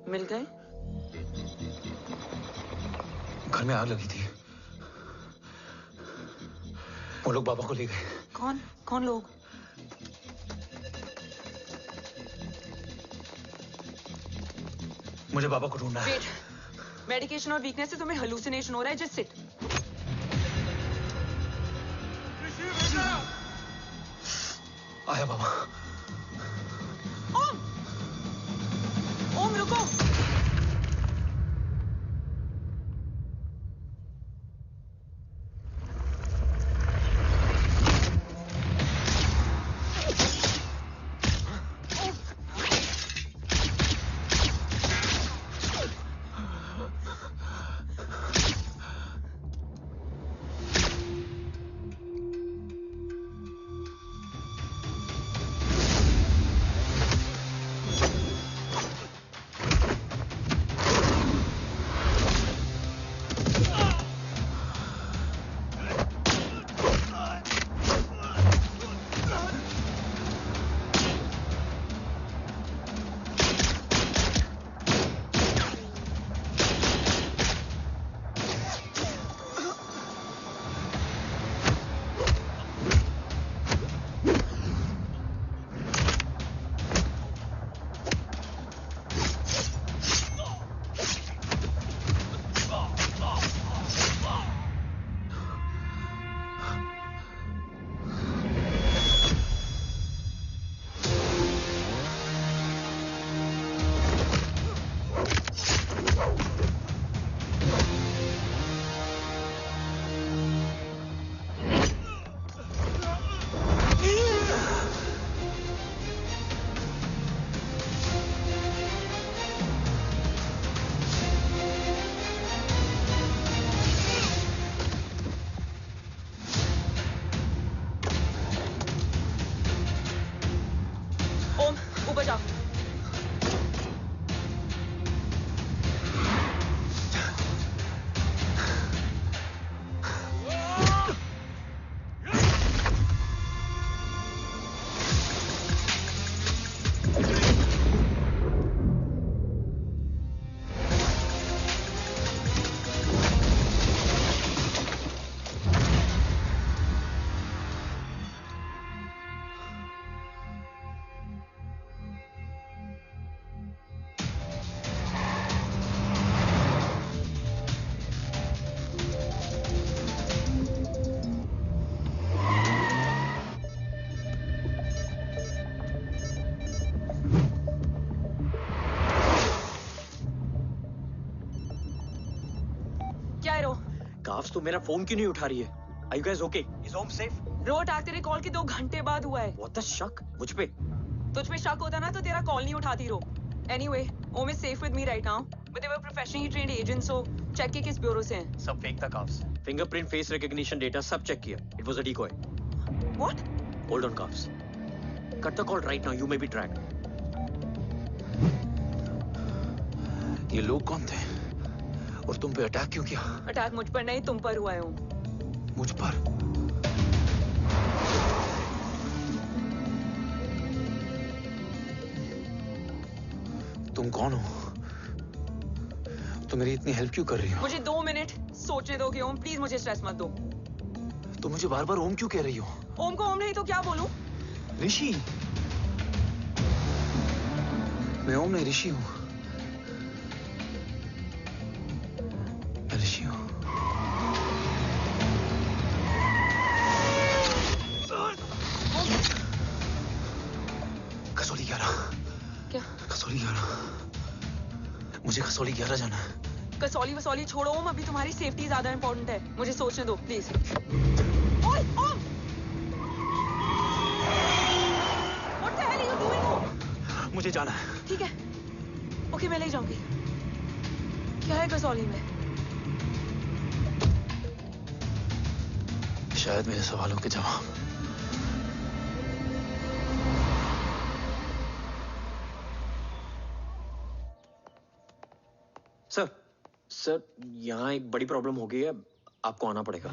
मिल गए? घर में आग लगी थी। वो लोग बाबा को ले गए। कौन? कौन लोग? मुझे बाबा को ढूंढना है। वेट, मेडिकेशन और वीकनेस से तुम्हें हेलुसिनेशन हो रहा है। Just sit. आया बाबा। ओम! ओम रुको। काफ्स तो मेरा फोन क्यों नहीं उठा रही है? Are you guys okay? Is Om safe? रो अटैक तेरे कॉल के 2 घंटे बाद हुआ है। What the शक? मुझ पे? तुझ पे शक होता ना तो तेरा कॉल नहीं उठाती रो। Anyway, Om is safe with me right now. But they were professionally trained agents, so check के किस ब्यूरो से हैं? सब फेक था carbs. Fingerprint, face recognition data सब चेक किया। It was a decoy. What? Hold on carbs. Cut the call right now. You may be tracked. ये लोग कौन थे? और तुम पे अटैक क्यों किया? अटैक मुझ पर नहीं, तुम पर हुआ है ओम। मुझ पर? तुम कौन हो? तुम मेरी इतनी हेल्प क्यों कर रही हो? मुझे 2 मिनट सोचने दोगे ओम? प्लीज मुझे स्ट्रेस मत दो। तुम मुझे बार बार ओम क्यों कह रही हो? ओम को ओम नहीं तो क्या बोलूं? ऋषि। मैं ओम नहीं, ऋषि हूं। मैं ऋषि हूं। कसौली 11। क्या? कसौली 11। मुझे कसौली 11 जाना है। कसौली वसौली छोड़ो ओम, अभी तुम्हारी सेफ्टी ज्यादा इंपॉर्टेंट है। मुझे सोचने दो प्लीज। ओए ओम! What the hell are you doing ओम? मुझे जाना है। ठीक है। ओके मैं ले जाऊंगी। क्या है कसौली में? शायद मेरे सवालों के जवाब। सर, यहाँ एक बड़ी प्रॉब्लम हो गई है। आपको आना पड़ेगा।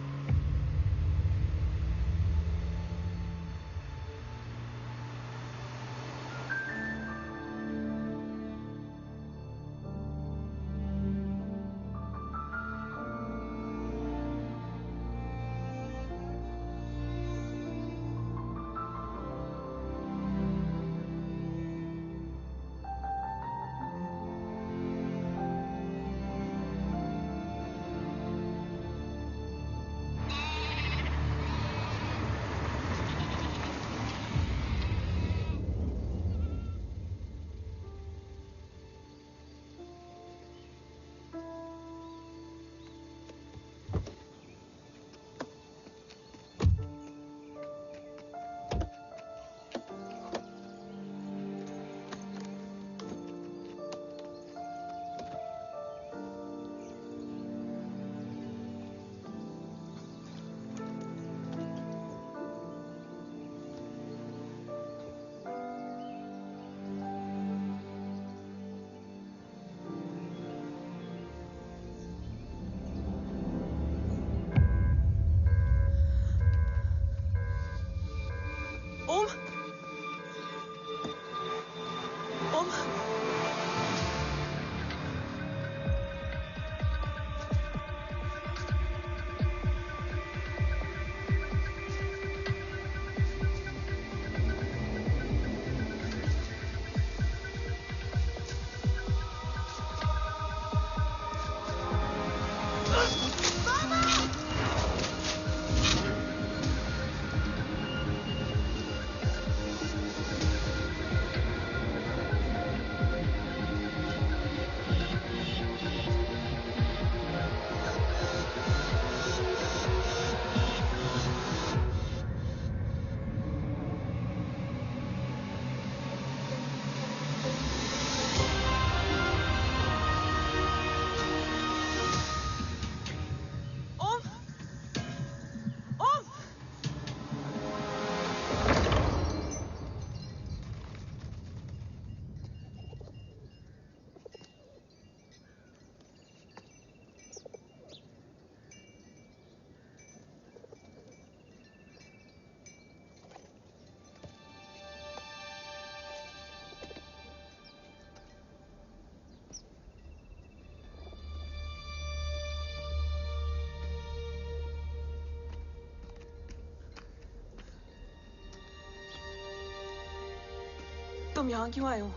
तुम यहाँ क्यों आए हो?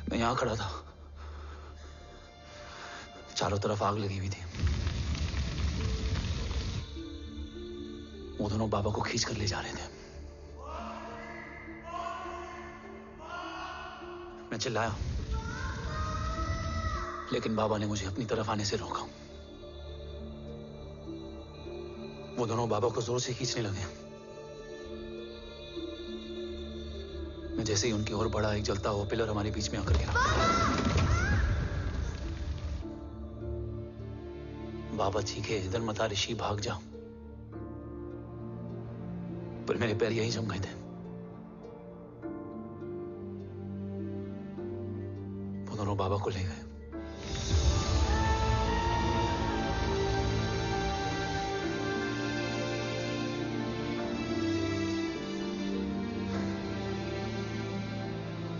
मैं यहाँ खड़ा था, चारों तरफ आग लगी हुई थी। वो दोनों बाबा को खींच कर ले जा रहे थे। मैं चिल्लाया, लेकिन बाबा ने मुझे अपनी तरफ आने से रोका। वो दोनों बाबा को जोर से खींचने लगे। मैं जैसे ही उनकी ओर बढ़ा, एक जलता हुआ पिलर हमारे बीच में आकर गिरा। बाबा चीखे, इधर मत आ ऋषि, भाग जा। पर मेरे पैर यहीं जम गए थे। वो दोनों बाबा को ले गए।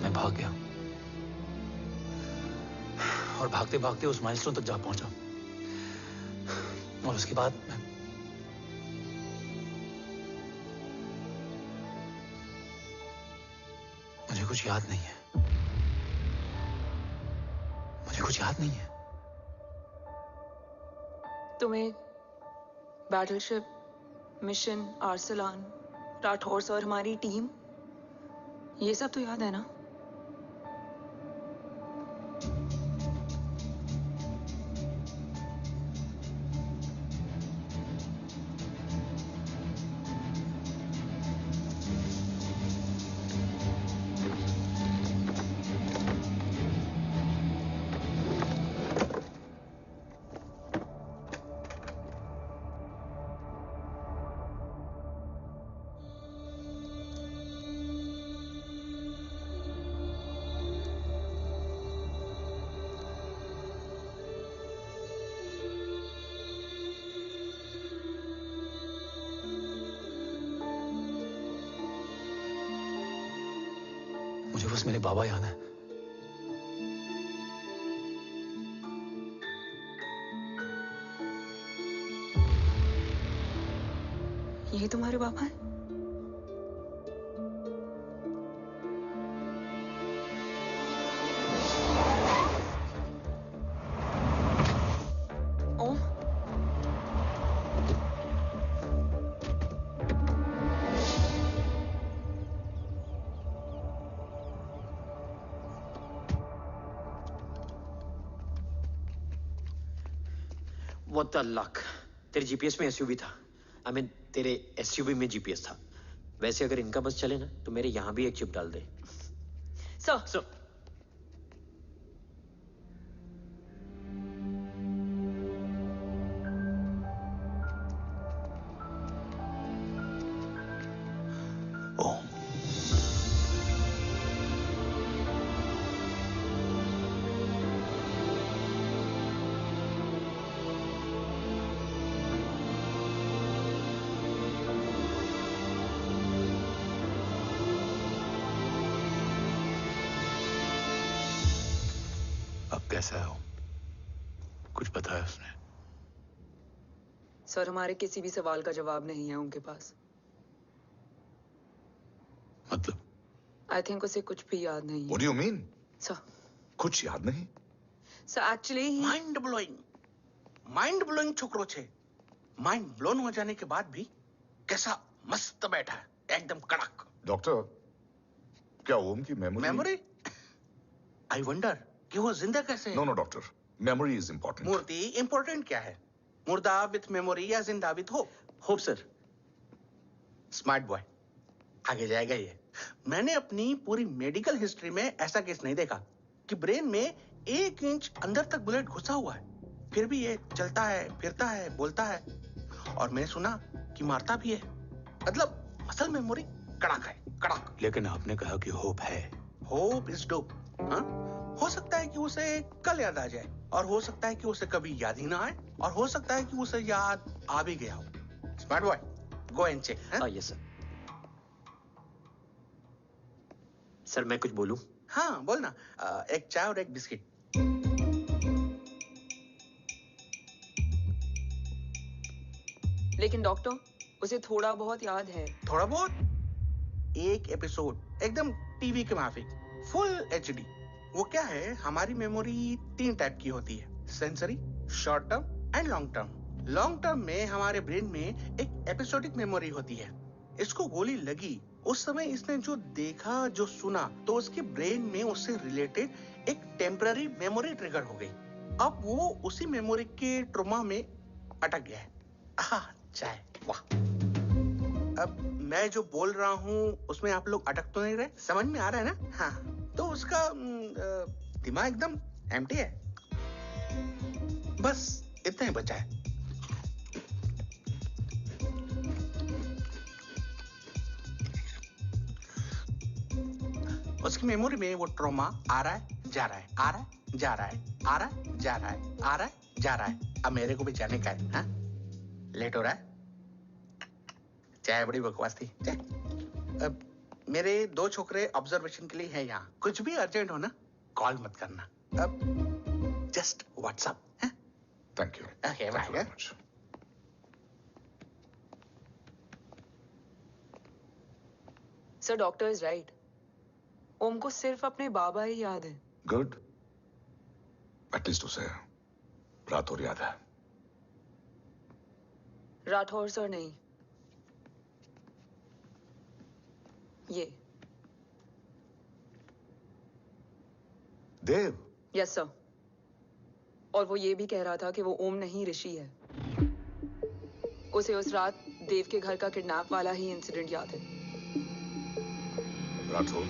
मैं भाग गया और भागते भागते उस माइलस्टोन तक जा पहुंचा। और उसके बाद मुझे कुछ याद नहीं है। मुझे कुछ याद नहीं है। तुम्हें बैटलशिप, मिशन, आर्सलान, राठौर और हमारी टीम, ये सब तो याद है ना? मुझे बस मेरे बाबा याद है। ये तुम्हारे पापा हैं? ओम, What the luck? तेरे जीपीएस में एसयूवी था। I mean, तेरे एसयूवी में जीपीएस था। वैसे अगर इनका बस चले ना, तो मेरे यहां भी एक चिप डाल दे। सर। ओम, अब कैसा है ओम? कुछ पता है उसने? सर, हमारे किसी भी सवाल का जवाब नहीं है उनके पास। मतलब? आई थिंक उसे कुछ भी याद नहीं है। What do you mean? Sir, कुछ याद नहीं? सर एक्चुअली माइंड ब्लोइंग छोकरो छे। माइंड ब्लोन हो जाने के बाद भी कैसा मस्त बैठा है, एकदम कड़क। डॉक्टर, क्या ओम की मेमोरी? आई वंडर कि वो जिंदा कैसे है? No doctor, memory is important. मूर्ति इंपॉर्टेंट क्या है? मुर्दा विथ मेमोरी या जिंदा with hope? Hope sir. Smart boy, आगे जाएगा ये। मैंने अपनी पूरी मेडिकल हिस्ट्री में ऐसा केस नहीं देखा कि ब्रेन में 1 इंच अंदर तक बुलेट घुसा हुआ है, फिर भी ये चलता है, फिरता है, बोलता है, और मैंने सुना कि मारता भी है। मतलब मसल मेमोरी कड़क है, कड़क। लेकिन आपने कहा कि होप है। Hope is dope. हाँ, हो सकता है कि उसे कल याद आ जाए, और हो सकता है कि उसे कभी याद ही ना आए, और हो सकता है कि उसे याद आ भी गया हो। Smart boy, go and check. Yes sir. Sir मैं कुछ बोलूं? हाँ बोलना। एक चाय और एक बिस्किट। लेकिन डॉक्टर, उसे थोड़ा बहुत याद है। थोड़ा बहुत? एक एपिसोड एकदम टीवी के माफिक, फुल एचडी। वो क्या है, हमारी मेमोरी 3 टाइप की होती है, sensory, short term and long term. Long term में हमारे ब्रेन में एक एपिसोडिक मेमोरी होती है। इसको गोली लगी, उस समय इसने जो देखा, जो सुना, तो उसके ब्रेन में उससे रिलेटेड एक टेम्पररी मेमोरी ट्रिगर हो गई। अब वो उसी मेमोरी के ट्रॉमा में अटक गया है। चाय, वाह। अब मैं जो बोल रहा हूँ उसमें आप लोग अटक तो नहीं रहे? समझ में आ रहा है ना? हाँ, तो उसका दिमाग एकदम एम्प्टी है। बस इतना ही बचा है। उसकी मेमोरी में वो ट्रॉमा आ रहा है, जा रहा है, आ रहा है, जा रहा है, आ रहा है, जा रहा है, आ रहा है, जा रहा है। अब मेरे को भी जाने का है। हाँ, लेट हो रहा है। चाय बड़ी बकवास थी। अब मेरे 2 छोकरे ऑब्जर्वेशन के लिए हैं यहाँ। कुछ भी अर्जेंट हो ना, कॉल मत करना। अब just WhatsApp. Thank you. Okay, bye. Sir, doctor is right. Om को सिर्फ अपने बाबा ही याद है। गुड, एटलीस्ट उसे राठौर याद है। राठौर सर नहीं, ये देव। Yes sir. और वो ये भी कह रहा था कि वो ओम नहीं, ऋषि है। उसे उस रात देव के घर का किडनैप वाला ही इंसिडेंट याद है। राठौर,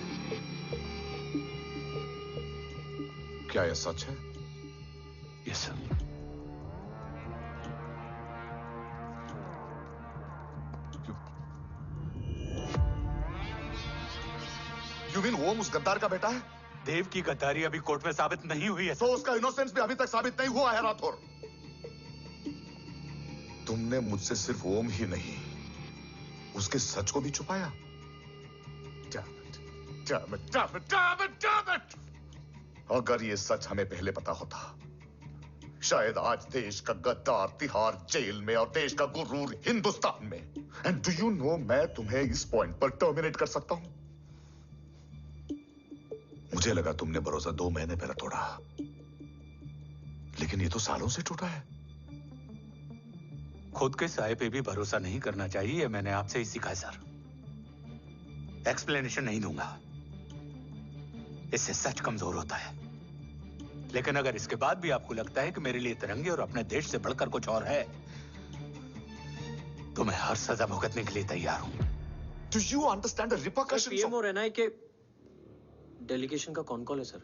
क्या यह सच है? Yes sir. यू मीन ओम उस गद्दार का बेटा है? देव की गद्दारी अभी कोर्ट में साबित नहीं हुई है। तो उसका इनोसेंस भी अभी तक साबित नहीं हुआ है राठौर। तुमने मुझसे सिर्फ ओम ही नहीं, उसके सच को भी छुपाया। Damn it! अगर ये सच हमें पहले पता होता, शायद आज देश का गद्दार तिहाड़ जेल में और देश का गुरूर हिंदुस्तान में। एंड डू यू नो, मैं तुम्हें इस पॉइंट पर टर्मिनेट कर सकता हूं। मुझे लगा तुमने भरोसा 2 महीने पहले तोड़ा, लेकिन ये तो सालों से टूटा है। खुद के साये पे भी भरोसा नहीं करना चाहिए, मैंने आपसे ही सीखा है सर। एक्सप्लेनेशन नहीं दूंगा, इससे सच कमजोर होता है। लेकिन अगर इसके बाद भी आपको लगता है कि मेरे लिए तिरंगे और अपने देश से बढ़कर कुछ और है, तो मैं हर सजा भुगतने के लिए तैयार हूं। Do you understand the repercussions? PM और एनआई के डेलीगेशन का कौन कॉल है sir?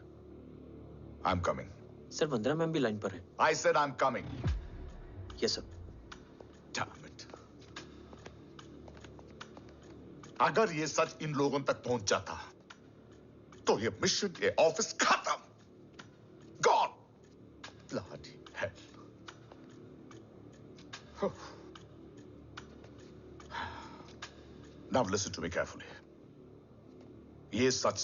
I'm coming. Sir, Vandana ma'am भी लाइन पर है। I said I'm coming. Yes sir. Damn it. अगर ये सच इन लोगों तक पहुंच जाता, तो ये मिशन, ये ऑफिस खत्म। Gone. Bloody hell. Now listen to me carefully. ये सच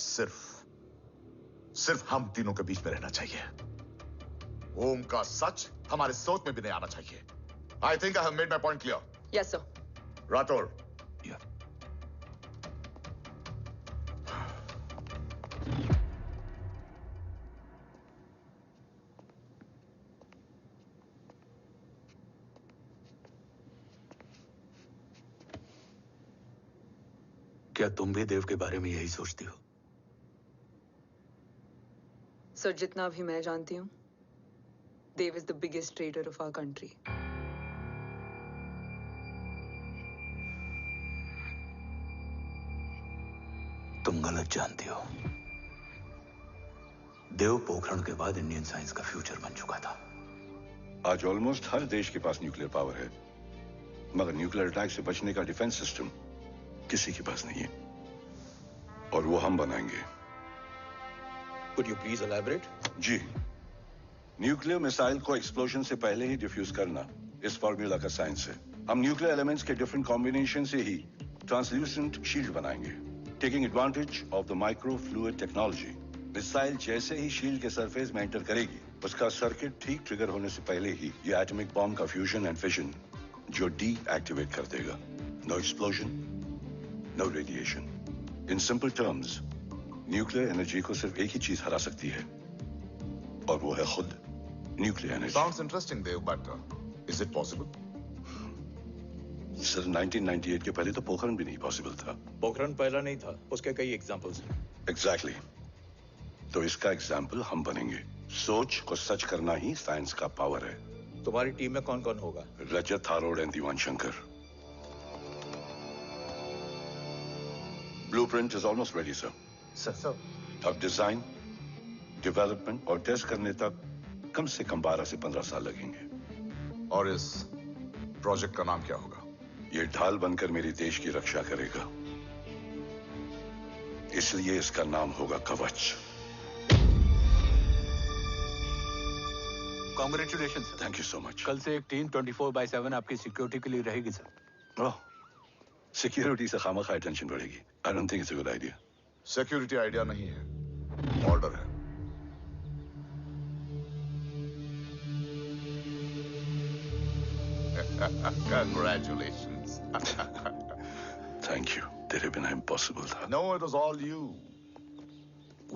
सिर्फ हम तीनों के बीच में रहना चाहिए। ओम का सच हमारे सोच में भी नहीं आना चाहिए। I think I have made my point clear. Yes sir. Rathore, Yeah. क्या तुम भी देव के बारे में यही सोचती हो? सर, जितना भी मैं जानती हूँ, Dev is the biggest trader of our country. तुम गलत जानती हो। देव पोखरण के बाद इंडियन साइंस का फ्यूचर बन चुका था। आज ऑलमोस्ट हर देश के पास न्यूक्लियर पावर है, मगर न्यूक्लियर अटैक से बचने का डिफेंस सिस्टम किसी के पास नहीं है, और वो हम बनाएंगे। Could you please elaborate? जी, न्यूक्लियर मिसाइल को एक्सप्लोजन से पहले ही डिफ्यूज करना इस फॉर्मूला का साइंस है। हम न्यूक्लियर एलिमेंट्स के डिफरेंट कॉम्बिनेशन से ही ट्रांसल्यूसेंट शील्ड बनाएंगे, taking advantage of the micro fluid technology. Missile जैसे ही शील्ड के सरफेस में एंटर करेगी, उसका सर्किट ठीक ट्रिगर होने से पहले ही ये एटॉमिक बॉम्ब का फ्यूजन एंड फिशन जो डीएक्टिवेट कर देगा। No explosion, no radiation. In simple terms, nuclear energy को सिर्फ एक ही चीज हरा सकती है, और वो है खुद nuclear energy. Sounds interesting, Dev, but is it possible? Sir 1998 के पहले तो पोखरण भी नहीं पॉसिबल था। पोखरण पहला नहीं था, उसके कई एग्जांपल्स हैं। एग्जैक्टली तो इसका एग्जाम्पल हम बनेंगे। सोच को सच करना ही साइंस का पावर है। तुम्हारी टीम में कौन कौन होगा? Rajat Tharod and Diwan Shankar. Blueprint is almost ready sir. Sir अब डिजाइन, डेवलपमेंट और टेस्ट करने तक कम से कम 12 से 15 साल लगेंगे। और इस प्रोजेक्ट का नाम क्या होगा? ये ढाल बनकर मेरे देश की रक्षा करेगा, इसलिए इसका नाम होगा कवच। Congratulation sir. Thank you so much. कल से एक टीम 24/7 आपकी सिक्योरिटी के लिए रहेगी सर। ओह, सिक्योरिटी से खामखा टेंशन बढ़ेगी। I don't think it's a good idea. Security idea नहीं है, ऑर्डर है। Congratulations. Thank you. तेरे बिना इम्पॉसिबल था। No, it was all you.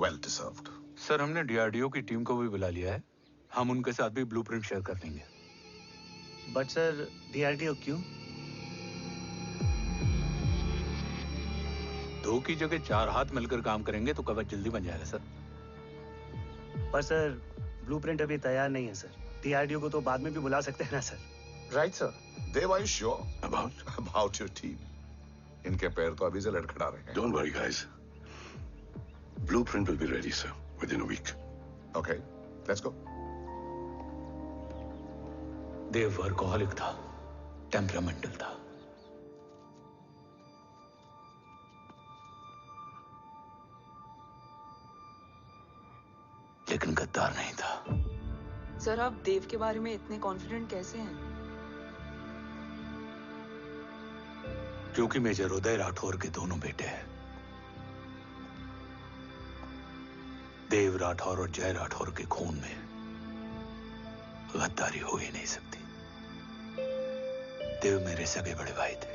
Well deserved. Sir हमने डीआरडीओ की टीम को भी बुला लिया है, हम उनके साथ भी ब्लूप्रिंट शेयर कर लेंगे। बट सर डीआरडीओ क्यों? 2 की जगह 4 हाथ मिलकर काम करेंगे तो कवच जल्दी बन जाएगा सर। पर सर ब्लूप्रिंट अभी तैयार नहीं है सर। डीआरडीओ को तो बाद में भी बुला सकते हैं ना sir. Right sir. Dev, are you sure About? about your team? इनके पैर तो अभी से लड़खड़ा रहे हैं। Don't worry, guys. Blueprint will be ready, sir, within a week. Okay, let's go. Dev workaholic था, टेम्परामेंटल था। लेकिन गद्दार नहीं था। सर, आप देव के बारे में इतने कॉन्फिडेंट कैसे हैं? क्योंकि मेजर उदय राठौर के दोनों बेटे हैं। देव राठौर और जय राठौर के खून में गद्दारी हो ही नहीं सकती। देव मेरे सगे बड़े भाई थे।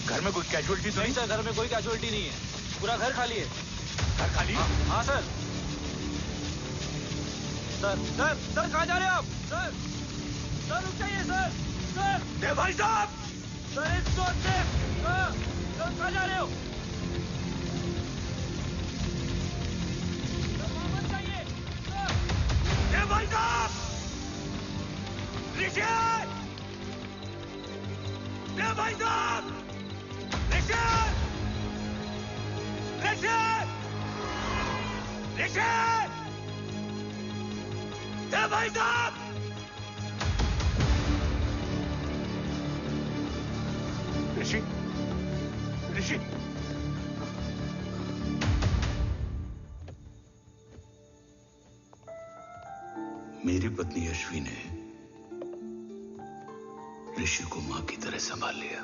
घर में कोई कैजुअलिटी तो नहीं? सर, घर में कोई कैजुअलिटी नहीं है, पूरा घर खाली है। घर खाली? हाँ सर। सर सर सर, कहाँ जा रहे हैं आप? सर सर रुक जाइए सर। सर देव भाई साहब! सर इस रोड से। सर सर, कहाँ जा रहे हो? सर वहाँ मत जाइए। सर देव भाई साहब! ऋषि! देव भाई साहब! ऋषि! ऋषि! ऋषि! देव भाई साहब! ऋषि! ऋषि! मेरी पत्नी अश्वी ने ऋषि को मां की तरह संभाल लिया।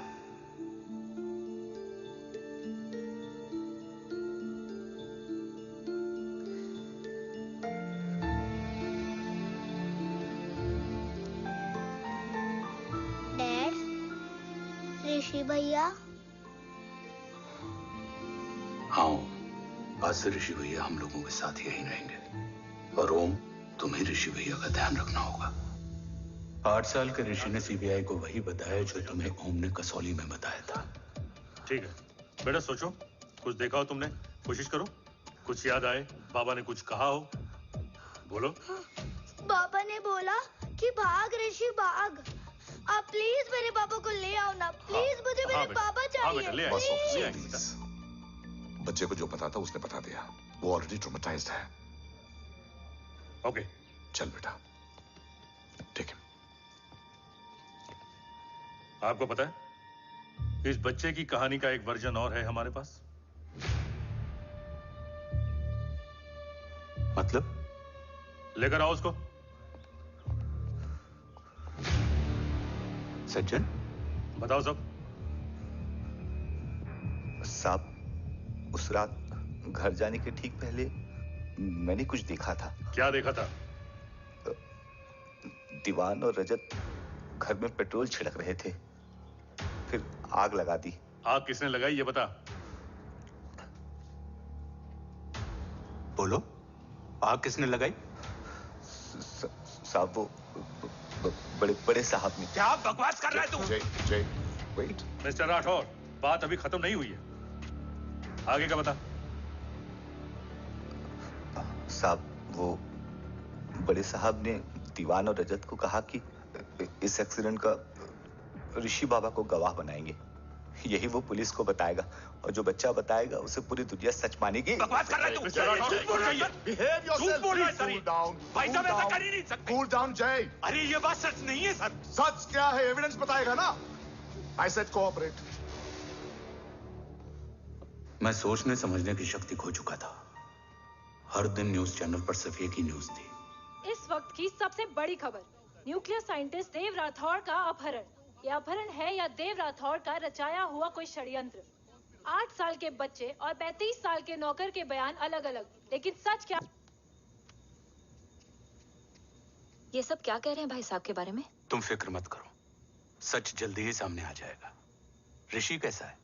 डैड, ऋषि भैया। हाँ, आज से ऋषि भैया हम लोगों के साथ यहीं रहेंगे। और ओम, तुम्हें ऋषि भैया का ध्यान रखना होगा। 8 साल के ऋषि ने सीबीआई को वही बताया जो तुम्हें ओम ने कसौली में बताया था। ठीक है बेटा, सोचो, कुछ देखा हो तुमने, कोशिश करो, कुछ याद आए, बाबा ने कुछ कहा हो, बोलो। पापा ने बोला कि भाग ऋषि भाग। आप प्लीज मेरे पापा को ले आओ ना, प्लीज। मुझे मेरे पापा चाहिए। ले बस आए, प्लीज। बच्चे को जो पता था उसने बता दिया। वो ऑलरेडी ट्रॉमेटाइज्ड है। ओके, चल बेटा, ठीक है। आपको पता है इस बच्चे की कहानी का एक वर्जन और है हमारे पास। मतलब? लेकर आओ उसको। सज्जन, बताओ सब। साहब, उस रात घर जाने के ठीक पहले मैंने कुछ देखा था। क्या देखा था? दीवान और रजत घर में पेट्रोल छिड़क रहे थे, फिर आग लगा दी। आग किसने लगाई ये बता। बोलो, आग किसने लगाई? साहब वो बड़े बड़े साहब ने। क्या बकवास कर रहा है तू? जय वेट। मिस्टर राठौर, बात अभी खत्म नहीं हुई है, आगे का बता। साहब वो बड़े साहब ने दीवान और रजत को कहा कि इस एक्सीडेंट का ऋषि बाबा को गवाह बनाएंगे, यही वो पुलिस को बताएगा, और जो बच्चा बताएगा उसे पूरी दुनिया सच मानेगी। बकवास कर रहा है तू? झूठ बोल रहा है। Behave yourself, झूठ बोल रहा है please सर। cool down, भाई cool साहब ऐसा down. कर ही नहीं सकते। Cool down, जय। अरे ये बात सच नहीं है सर। सच क्या है? एविडेंस बताएगा ना। I said cooperate. मैं सोचने समझने की शक्ति खो चुका था। हर दिन न्यूज चैनल पर सिर्फ एक ही न्यूज थी। इस वक्त की सबसे बड़ी खबर, न्यूक्लियर साइंटिस्ट देव राठौड़ का अपहरण। यह अपहरण है या देव राठौड़ का रचाया हुआ कोई षड्यंत्र। 8 साल के बच्चे और 35 साल के नौकर के बयान अलग अलग, लेकिन सच क्या? ये सब क्या कह रहे हैं भाई साहब के बारे में? तुम फिक्र मत करो, सच जल्दी ही सामने आ जाएगा। ऋषि कैसा है?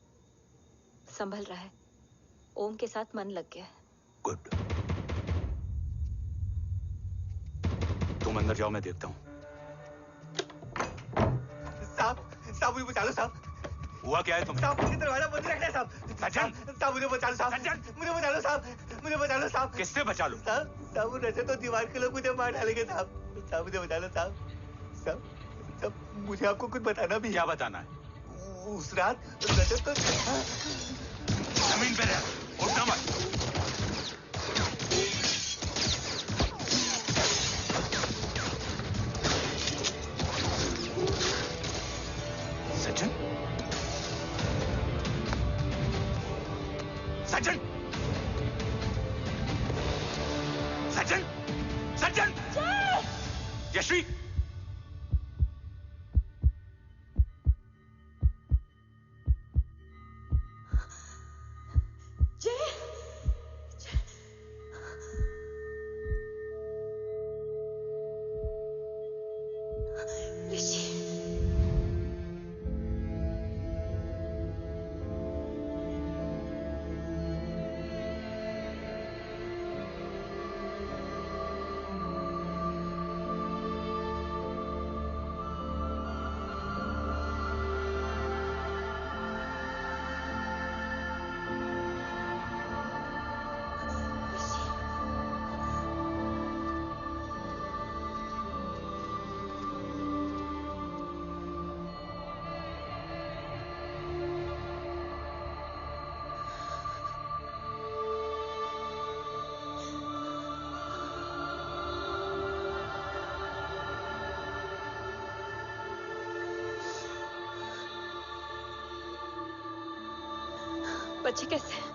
संभल रहा है, ओम के साथ मन लग गया है। गुड। तुम अंदर जाओ, मैं देखता हूँ। साहब मुझे बचा लो साहब। हुआ क्या है तुम्हें? साहब मुझे दरवाजा बंद रखना है साहब। सज्जन, साहब मुझे बचा लो साहब। सज्जन, मुझे बचा लो साहब। मुझे बचा लो साहब। किससे बचा लो? साहब वो रजत तो दीवार के लोग मुझे मार डालेंगे साहब। साहब मुझे बचा लो साहब। साहब मुझे आपको कुछ बताना भी है। क्या बताना है? उस रात रजत तो जमीन पे रह, उठना मत। सज्जन, सज्जन, सज्जन, सज्जन, यश्वी, बच्चे कैसे हैं?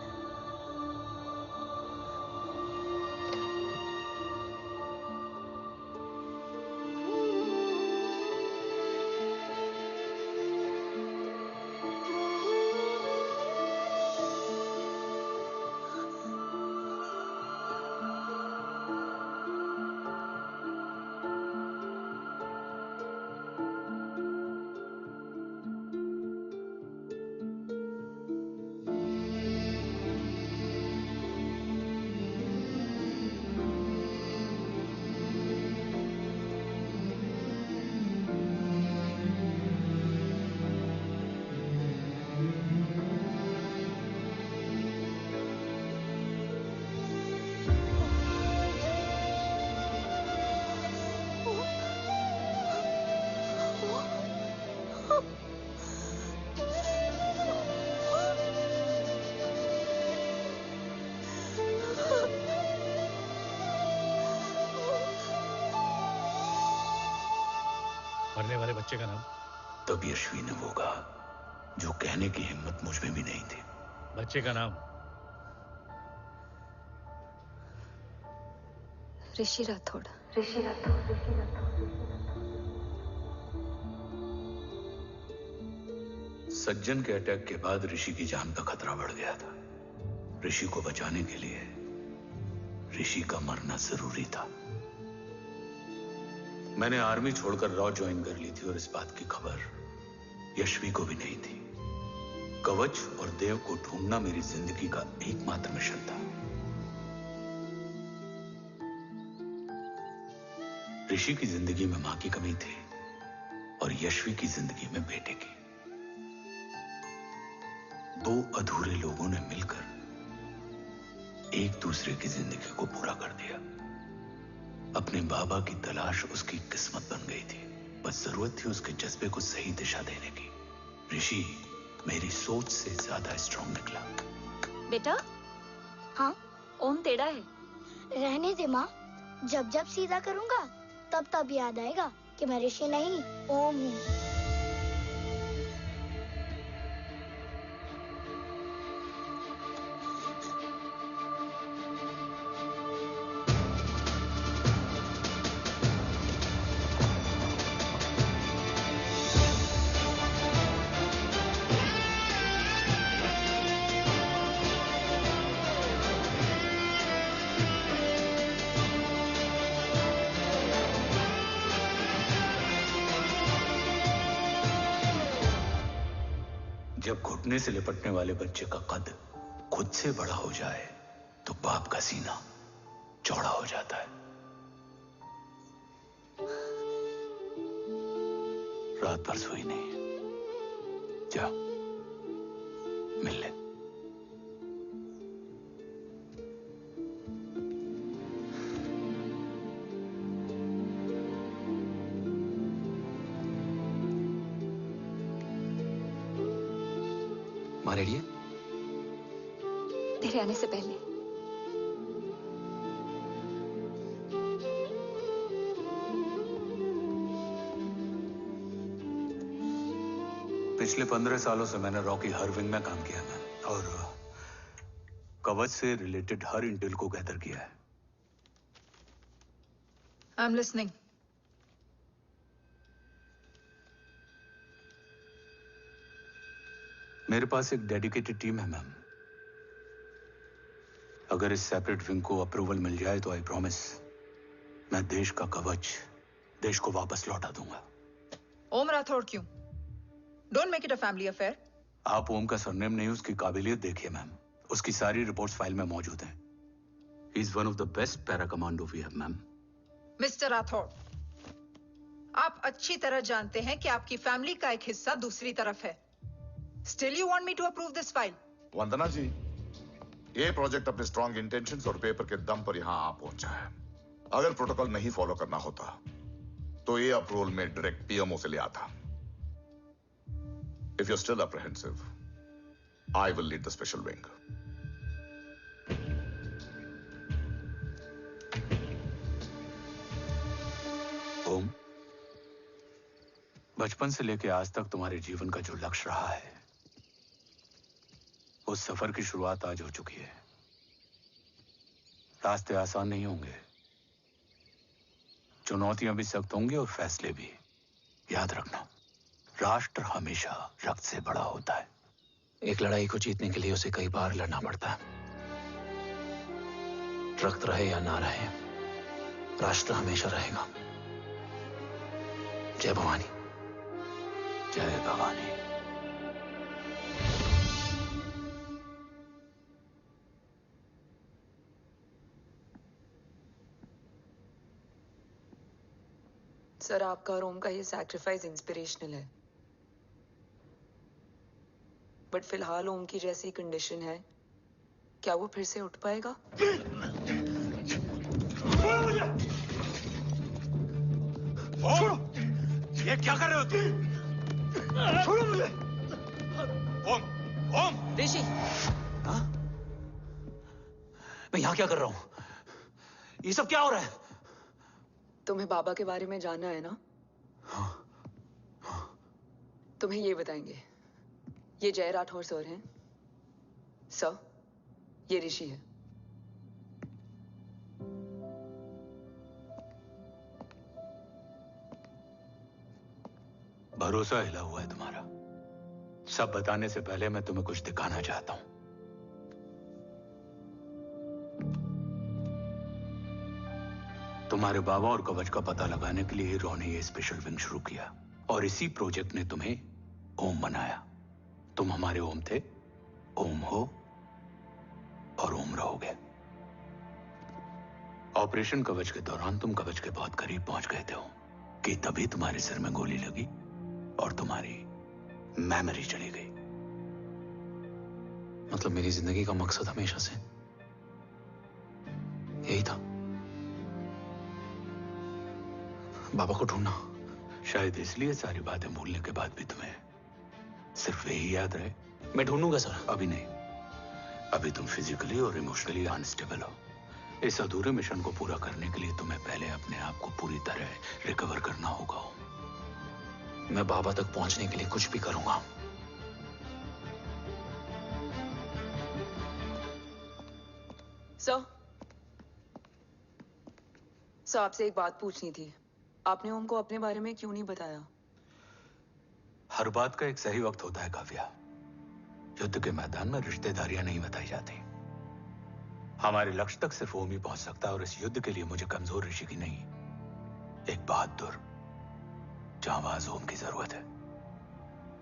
मरने वाले बच्चे का नाम? तब यश्वी ने वो कहा जो कहने की हिम्मत मुझ में भी नहीं थी। बच्चे का नाम? ऋषि राठौड़। सज्जन के अटैक के बाद ऋषि की जान का खतरा बढ़ गया था। ऋषि को बचाने के लिए ऋषि का मरना जरूरी था। मैंने आर्मी छोड़कर रॉ ज्वाइन कर ली थी और इस बात की खबर यशवी को भी नहीं थी। कवच और देव को ढूंढना मेरी जिंदगी का एकमात्र मिशन था। ऋषि की जिंदगी में मां की कमी थी और यशवी की जिंदगी में बेटे की। दो अधूरे लोगों ने मिलकर एक दूसरे की जिंदगी को पूरा कर दिया। अपने बाबा की तलाश उसकी किस्मत बन गई थी, बस जरूरत थी उसके जज्बे को सही दिशा देने की। ऋषि मेरी सोच से ज्यादा स्ट्रांग निकला। बेटा, हाँ ओम टेढ़ा है। रहने दे माँ, जब जब सीधा करूँगा तब तब याद आएगा कि मैं ऋषि नहीं ओम हूँ। जब घुटने से लिपटने वाले बच्चे का कद खुद से बड़ा हो जाए तो बाप का सीना चौड़ा हो जाता है। रात भर सोई नहीं। जा मिल ले। माँ रेडी है? तेरे आने से पहले। पिछले 15 सालों से मैंने रॉकी हर विंग में काम किया है और कवच से रिलेटेड हर इंटेल को गैदर किया है। I am listening. मेरे पास एक डेडिकेटेड टीम है मैम। अगर इस सेपरेट विंग को अप्रूवल मिल जाए तो आई प्रॉमिस मैं देश का कवच देश को वापस लौटा दूंगा। ओम राठौड़ क्यों? Don't make it a family affair. आप ओम का सरनेम नहीं, उसकी काबिलियत देखिए मैम। उसकी सारी रिपोर्ट्स फाइल में मौजूद हैं। He is one of the best para commando we have ma'am. Mister Rathore, आप अच्छी तरह जानते हैं कि आपकी फैमिली का एक हिस्सा दूसरी तरफ है। Still you want me to approve this file? वंदना जी, ये प्रोजेक्ट अपने स्ट्रॉन्ग इंटेंशंस और पेपर के दम पर यहाँ आ पहुंचा है। अगर प्रोटोकॉल नहीं फॉलो करना होता तो ये अप्रूवल में डायरेक्ट पीएमओ से ले आता। If you're still apprehensive, I will lead the special wing. ओम, बचपन से लेकर आज तक तुम्हारे जीवन का जो लक्ष्य रहा है उस सफर की शुरुआत आज हो चुकी है। रास्ते आसान नहीं होंगे, चुनौतियां भी सख्त होंगी और फैसले भी। याद रखना, राष्ट्र हमेशा रक्त से बड़ा होता है। एक लड़ाई को जीतने के लिए उसे कई बार लड़ना पड़ता है। रक्त रहे या ना रहे, राष्ट्र हमेशा रहेगा। जय भवानी। जय भवानी। सर, आपका और ओम का ये सैक्रिफाइस इंस्पिरेशनल है, बट फिलहाल ओम की जैसी कंडीशन है, क्या वो फिर से उठ पाएगा? छोड़ो! ये क्या कर रहे हो तुम? छोड़ो मुझे! ओम! ओम! ऋषि! हाँ? मैं यहाँ क्या कर रहा हूँ? ये सब क्या हो रहा है? तुम्हें बाबा के बारे में जानना है ना? तुम्हें ये बताएंगे। ये जय राठौर सर हैं। सर, ये ऋषि है। भरोसा हिला हुआ है तुम्हारा। सब बताने से पहले मैं तुम्हें कुछ दिखाना चाहता हूं। तुम्हारे बाबा और कवच का पता लगाने के लिए रॉ ने ये स्पेशल विंग शुरू किया और इसी प्रोजेक्ट ने तुम्हें ओम बनाया। तुम हमारे ओम थे, ओम हो और ओम रहोगे। ऑपरेशन कवच के दौरान तुम कवच के बहुत करीब पहुंच गए थे कि तभी तुम्हारे सिर में गोली लगी और तुम्हारी मेमोरी चली गई। मतलब मेरी जिंदगी का मकसद हमेशा से यही था, बाबा को ढूंढना। शायद इसलिए सारी बातें भूलने के बाद भी तुम्हें सिर्फ यही याद रहे। मैं ढूंढूंगा सर। अभी नहीं, अभी तुम फिजिकली और इमोशनली अनस्टेबल हो। इस अधूरे मिशन को पूरा करने के लिए तुम्हें पहले अपने आप को पूरी तरह रिकवर करना होगा। मैं बाबा तक पहुंचने के लिए कुछ भी करूंगा। सर, आपसे एक बात पूछनी थी। आपने ओम को अपने बारे में क्यों नहीं बताया? हर बात का एक सही वक्त होता है काव्या। युद्ध के मैदान में रिश्तेदारियां नहीं बताई जाती। हमारे लक्ष्य तक सिर्फ ओम ही पहुंच सकता है और इस युद्ध के लिए मुझे कमजोर ऋषि की नहीं, एक बहादुर जांबाज ओम की जरूरत है।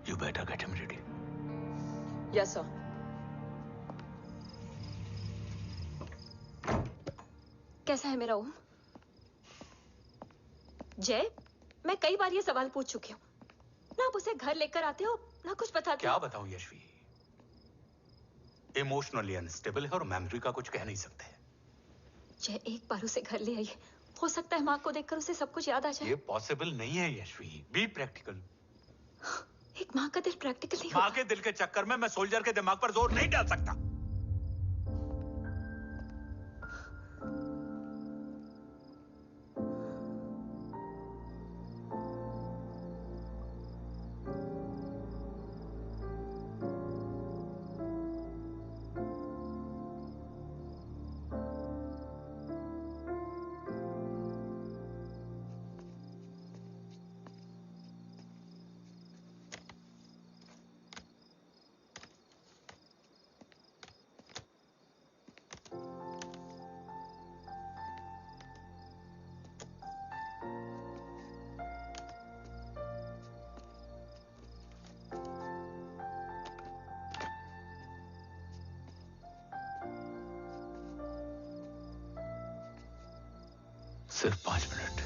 You better get him ready. Yes sir. कैसा है मेरा ओम? जय, मैं कई बार ये सवाल पूछ चुकी हूँ। ना आप उसे घर लेकर आते हो, ना कुछ बताते हो। क्या बताऊं यशवी? इमोशनली अनस्टेबल है और मेमोरी का कुछ कह नहीं सकते। जय, एक बार उसे घर ले आइए। हो सकता है माँ को देखकर उसे सब कुछ याद आ जाए। ये पॉसिबल नहीं है यशवी। Be practical. एक माँ का दिल प्रैक्टिकल नहीं माँ के दिल के चक्कर में मैं सोल्जर के दिमाग पर जोर नहीं डाल सकता। सिर्फ 5 मिनट।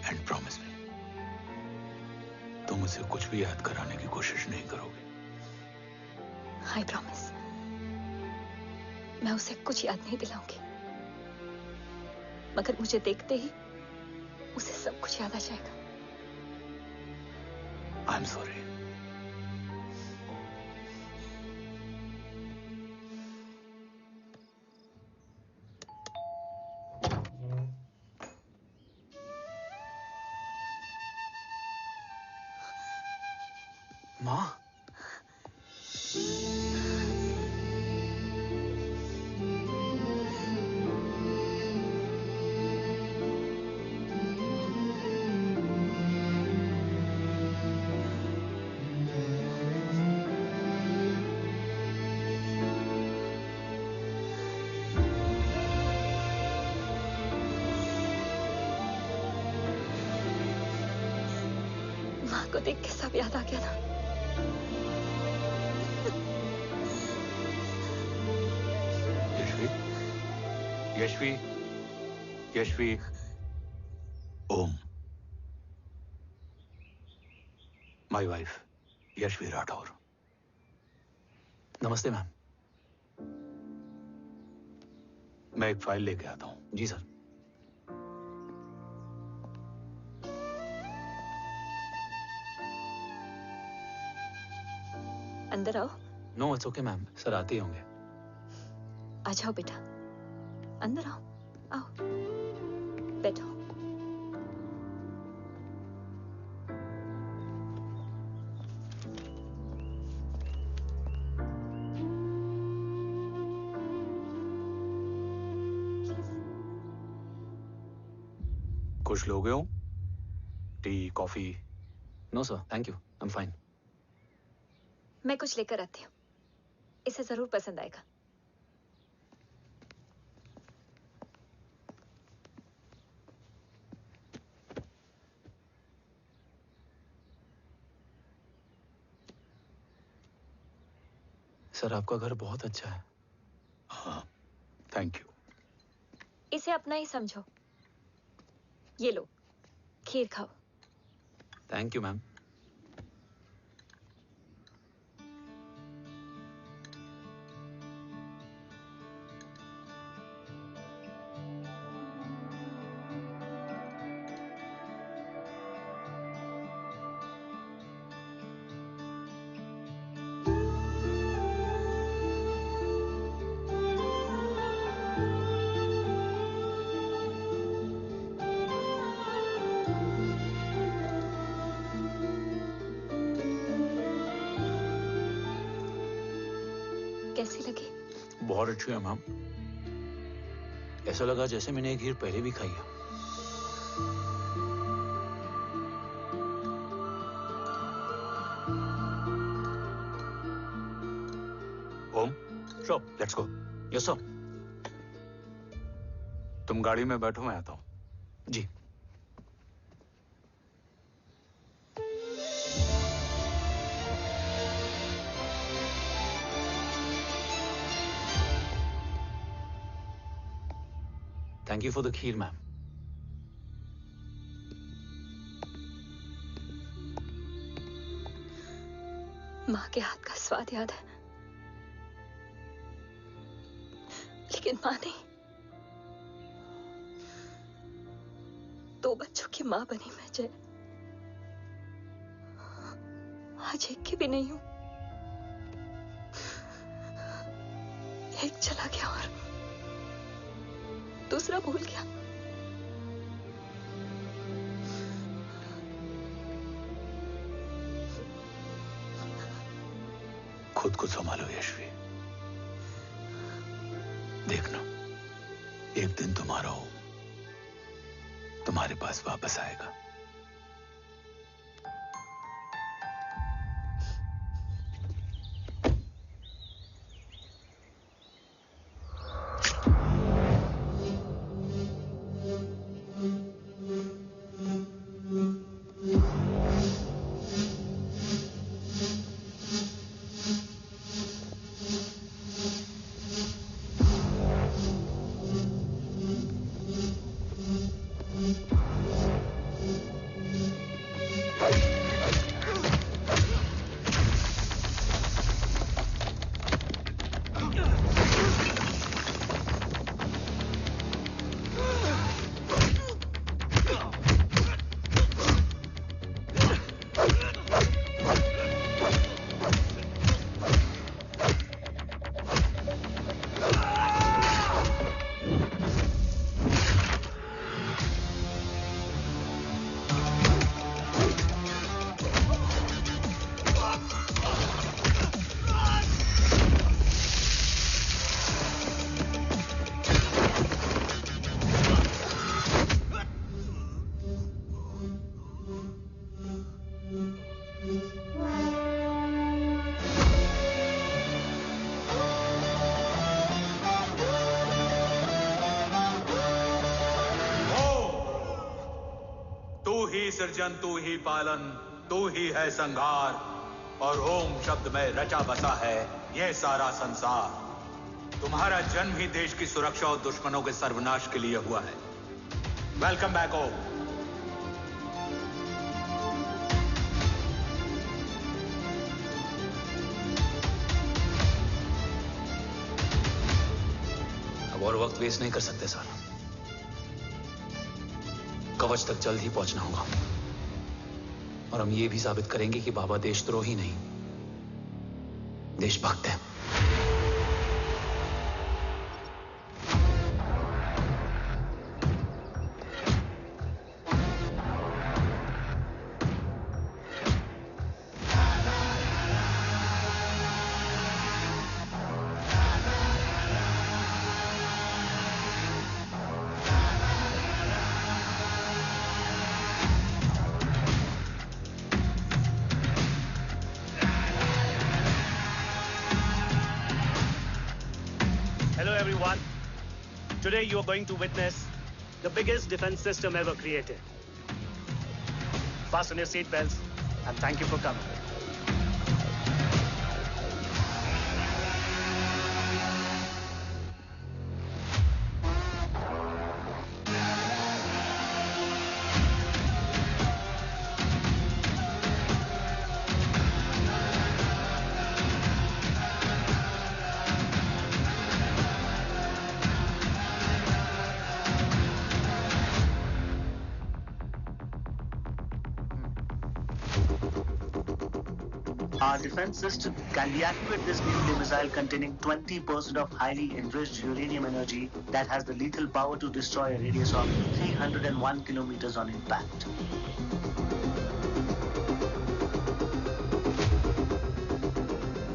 एंड प्रॉमिस मी, तुम उसे कुछ भी याद कराने की कोशिश नहीं करोगे। I promise. मैं उसे कुछ याद नहीं दिलाऊंगी, मगर मुझे देखते ही उसे सब कुछ याद आ जाएगा। I am sorry. माँ, माँ को देख के सब याद आ गया था। Yashvi, Yashvi, Om, my wife Yashvi Rathore. नमस्ते मैम। मैं एक फाइल लेके आता हूं। जी सर। अंदर आओ। No it's okay ma'am, sir आते ही होंगे। आ जाओ बेटा, अंदर आओ। आओ, बैठो। कुछ लोगे हो? Tea, coffee? No sir, thank you, I am fine. मैं कुछ लेकर आती हूँ, इसे जरूर पसंद आएगा। सर आपका घर बहुत अच्छा है। हाँ, थैंक यू। इसे अपना ही समझो। ये लो, खीर खाओ। Thank you ma'am. कैसी लगी? बहुत अच्छी है मैम। ऐसा लगा जैसे मैंने एक खीर पहले भी खाई है। ओम, चलो लेट्स गो। Yes sir. तुम गाड़ी में बैठो, मैं आता हूं। जी। Thank you for the kheer, ma'am. माँ के हाथ का स्वाद याद है, लेकिन माँ नहीं। 2 बच्चों की माँ बनी मैं जय। आज एक की भी नहीं हूं। एक चला गया और दूसरा भूल गया। खुद को संभालो यशवी। देखना, एक दिन तुम्हारा हो तुम्हारे पास वापस आएगा। सृजन तू ही पालन, तू ही है संहार, और ओम शब्द में रचा बसा है यह सारा संसार। तुम्हारा जन्म ही देश की सुरक्षा और दुश्मनों के सर्वनाश के लिए हुआ है। वेलकम बैक ओम। अब और वक्त वेस्ट नहीं कर सकते सर। कवच तक जल्द ही पहुंचना होगा और हम ये भी साबित करेंगे कि बाबा देशद्रोही नहीं, देशभक्त है। Today you are going to witness the biggest defense system ever created. Fasten your seat belts and thank you for coming. Our defense system can deactivate this nuclear missile containing 20% of highly enriched uranium energy that has the lethal power to destroy a radius of 301 kilometers on impact.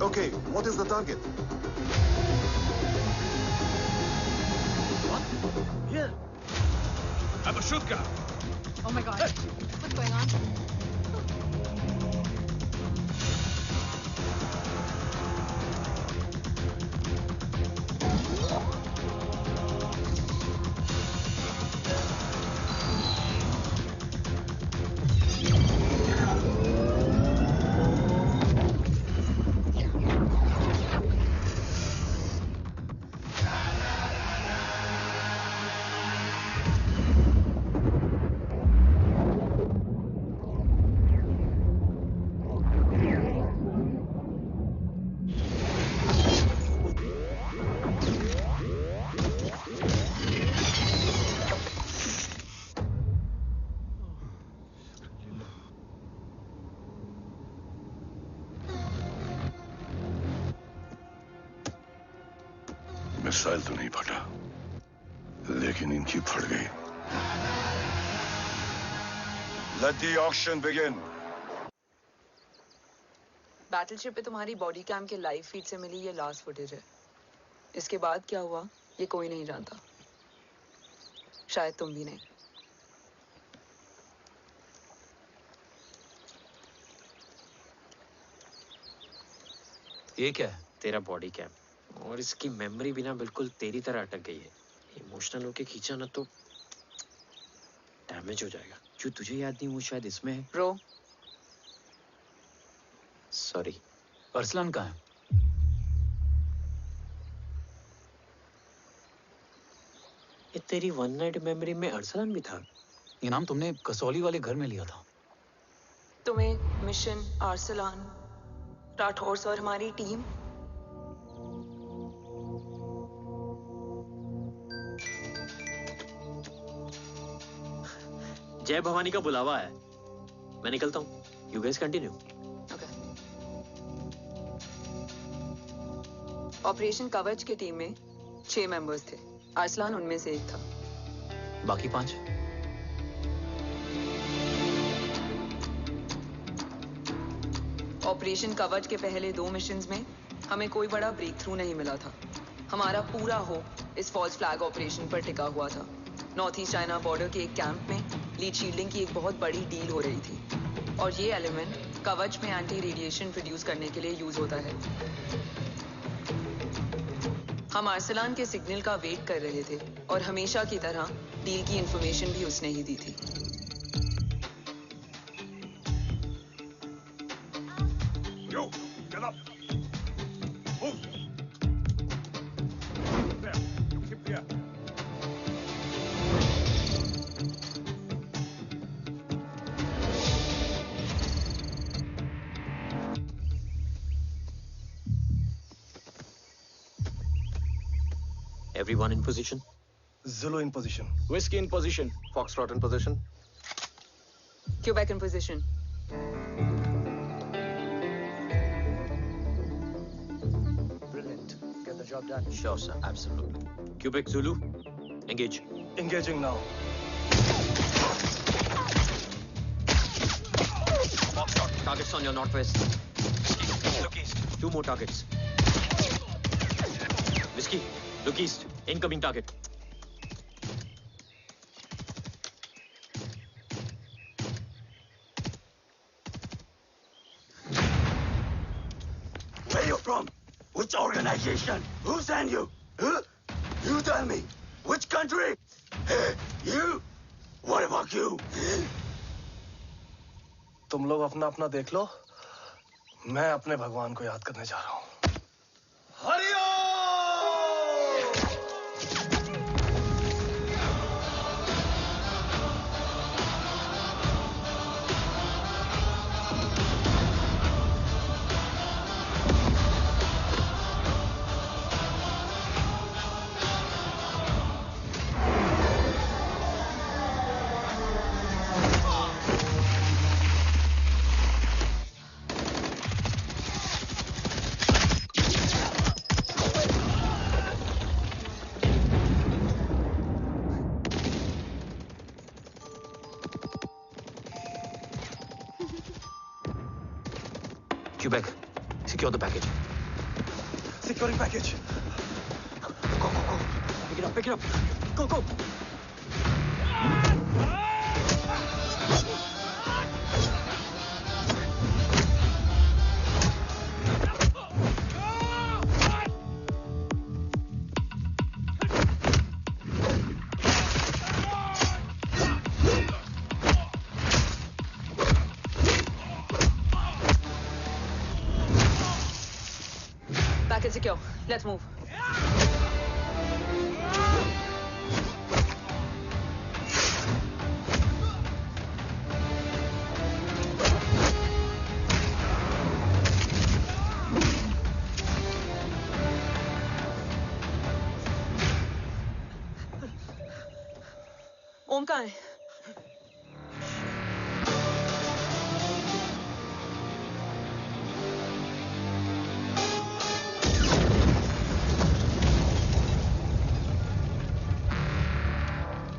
Okay, what is the target? What? Here. I have a shotgun. Oh my God. What's going on? Missile तो नहीं फटा, लेकिन इनकी फट गई। Let the auction begin. Battleship पे तुम्हारी body cam के लाइव फीड से मिली ये लास्ट फुटेज है। इसके बाद क्या हुआ ये कोई नहीं जानता, शायद तुम भी नहीं। ये क्या है? तेरा बॉडी कैम, और इसकी मेमोरी भी ना बिल्कुल तेरी तरह अटक गई है। इमोशनल होके खींचा ना तो डैमेज हो जाएगा। जो तुझे याद नहीं वो शायद इसमें है। Bro sorry. अरसलान कहाँ है? ये तेरी वन नाइट मेमोरी में अरसलान भी था? ये नाम तुमने कसौली वाले घर में लिया था। तुम्हें मिशन, अरसलान, राठौर और हमारी टीम। जय भवानी का बुलावा है, मैं निकलता हूँ। You guys continue. ऑपरेशन कवच की टीम में 6 मेंबर्स थे, अरसलान उनमें से एक था। बाकी 5? ऑपरेशन कवच के पहले 2 मिशंस में हमें कोई बड़ा ब्रेक थ्रू नहीं मिला था। हमारा पूरा होप इस फॉल्स फ्लैग ऑपरेशन पर टिका हुआ था। नॉर्थ ईस्ट चाइना बॉर्डर के एक कैंप में लीड शील्डिंग की एक बहुत बड़ी डील हो रही थी, और ये एलिमेंट कवच में एंटी रेडिएशन प्रोड्यूस करने के लिए यूज होता है। हम अरसलान के सिग्नल का वेट कर रहे थे, और हमेशा की तरह डील की इंफॉर्मेशन भी उसने ही दी थी। Yo, get up. Move. There. Keep there. Everyone in position? Zulu in position. Whiskey in position. Foxtrot in position. Quebec in position. Brilliant. Get the job done. Sure, sir. Absolutely. Quebec Zulu, engage. Engaging now. Foxtrot, targets on your northwest. Look east. 2 more targets. Whiskey, look east. Incoming target. Where you from? Which organization? Who sent you? Huh? You tell me. Which country? Hey, you? What about you? तुम लोग अपना अपना देख लो, मैं अपने भगवान को याद करने जा रहा हूँ। Quebec, secure the package. Securing package. Go. Pick it up. Go. Package secure. Let's move. ओम कहाँ है?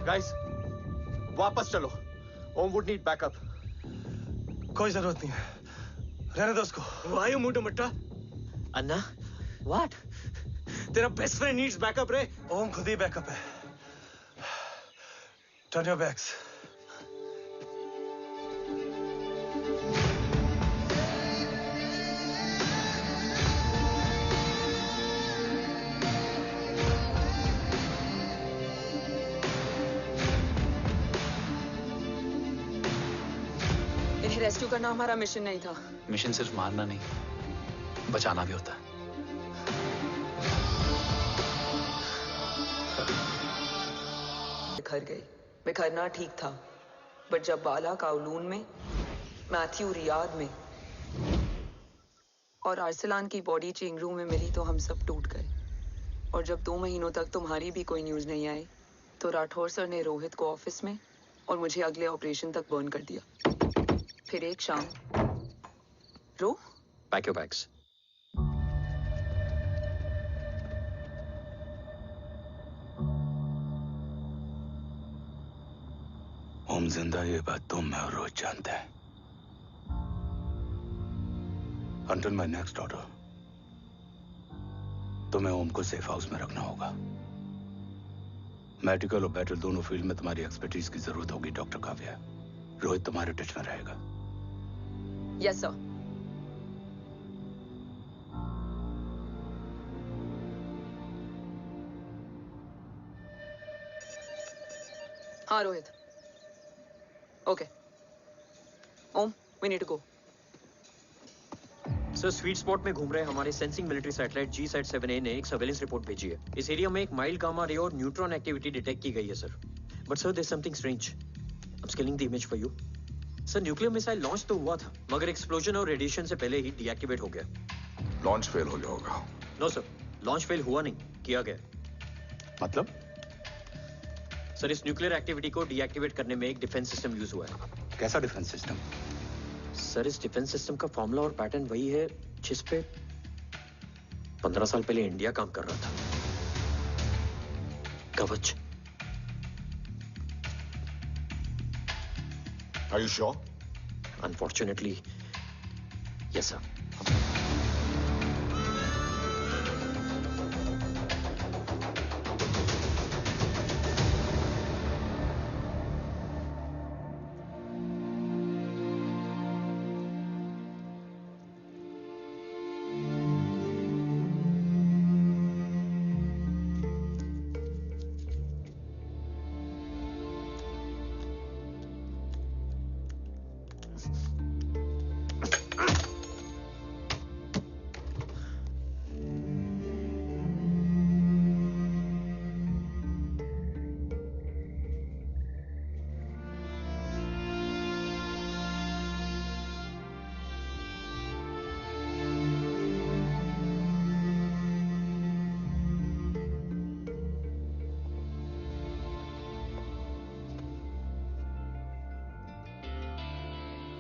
Guys, वापस चलो. Om would need backup. कोई जरूरत नहीं है. रहने दो उसको. Why you मुंडो Matta? Anna, what? तेरा best friend needs backup रे. ओम खुद ही बैकअप है. Turn your backs. इन्हें रेस्क्यू करना हमारा मिशन नहीं था. मिशन सिर्फ मारना नहीं, बचाना भी होता है. बिखर गई. बिखरना ठीक था, बट जब बाला काउलून में, मैथ्यू रियाद में और आर्सलान की बॉडी चेंज रूम में मिली तो हम सब टूट गए. और जब 2 महीनों तक तुम्हारी भी कोई न्यूज नहीं आई तो राठौर सर ने रोहित को ऑफिस में और मुझे अगले ऑपरेशन तक बर्न कर दिया. फिर एक शाम रो Pack your bags. ओम जिंदा, ये बात तुम मैं और रोज जानते हैं. Until my next order, तुम्हें ओम को सेफ हाउस में रखना होगा. मेडिकल और बैटल दोनों फील्ड में तुम्हारी एक्सपर्टीज की जरूरत होगी डॉक्टर काव्या. रोहित तुम्हारे टच में रहेगा. Yes sir. हाँ Rohit. Okay. Om, we need to go. Sir, sweet spot में घूम रहे हमारे सेंसिंग मिलिट्री सैटेलाइट G-SAT-7A ने एक सर्वेलेंस रिपोर्ट भेजी है. इस एरिया में एक माइल्ड गामा रे और न्यूट्रॉन एक्टिविटी डिटेक्ट की गई है sir. But sir, there something strange. I am scanning the image for you. Sir, nuclear missile launch तो हुआ था, मगर एक्सप्लोजन और रेडिएशन से पहले ही डीएक्टिवेट हो गया. लॉन्च फेल हो गया होगा. नो सर, लॉन्च फेल हुआ नहीं, किया गया. मतलब? सर, इस न्यूक्लियर एक्टिविटी को डीएक्टिवेट करने में एक डिफेंस सिस्टम यूज हुआ है. कैसा डिफेंस सिस्टम? सर, इस डिफेंस सिस्टम का फॉर्मूला और पैटर्न वही है जिस पे 15 साल पहले इंडिया काम कर रहा था. कवच. Are you sure? Unfortunately, yes sir.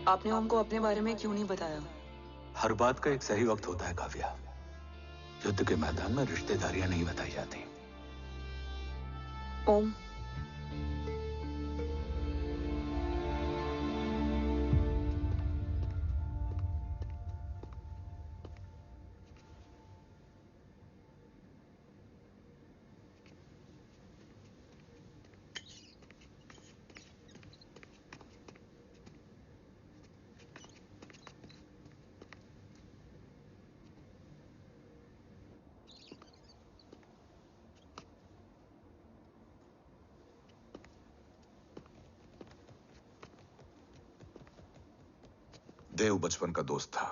आपने हमको अपने बारे में क्यों नहीं बताया? हर बात का एक सही वक्त होता है काव्या. युद्ध के मैदान में रिश्तेदारियां नहीं बताई जाती. ओम, देव बचपन का दोस्त था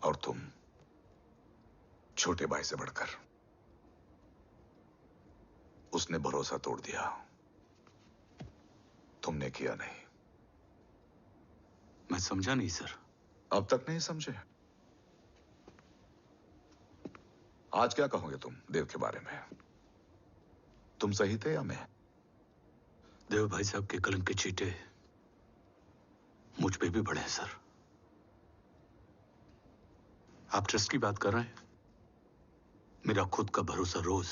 और तुम छोटे भाई से बढ़कर। उसने भरोसा तोड़ दिया, तुमने किया नहीं। मैं समझा नहीं सर। अब तक नहीं समझे? आज क्या कहोगे तुम देव के बारे में? तुम सही थे या मैं? देव भाई साहब के कलंक के चीटे मुझ पे भी पड़े हैं सर। आप ट्रस्ट की बात कर रहे हैं? मेरा खुद का भरोसा रोज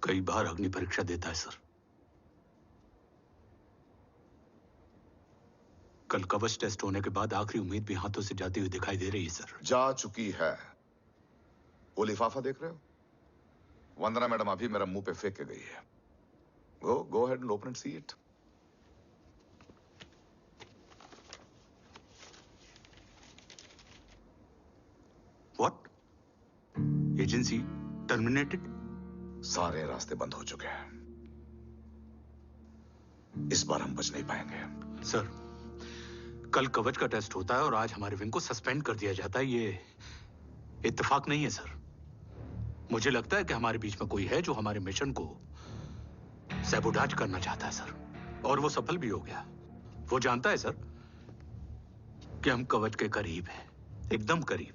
कई बार अग्नि परीक्षा देता है सर। कल कवच टेस्ट होने के बाद आखिरी उम्मीद भी हाथों से जाती हुई दिखाई दे रही है सर। जा चुकी है। वो लिफाफा देख रहे हो? वंदना मैडम अभी मेरा मुंह पे फेंक के गई है। Go ahead and open and see it. What? Agency terminated? सारे रास्ते बंद हो चुके हैं। इस बार हम बच नहीं पाएंगे। सर, कल कवच का टेस्ट होता है और आज हमारे विंग को सस्पेंड कर दिया जाता है। ये इत्तेफाक नहीं है सर। मुझे लगता है कि हमारे बीच में कोई है जो हमारे मिशन को सैबोटाज करना चाहता है सर, और वो सफल भी हो गया। वो जानता है सर कि हम कवच के करीब हैं, एकदम करीब।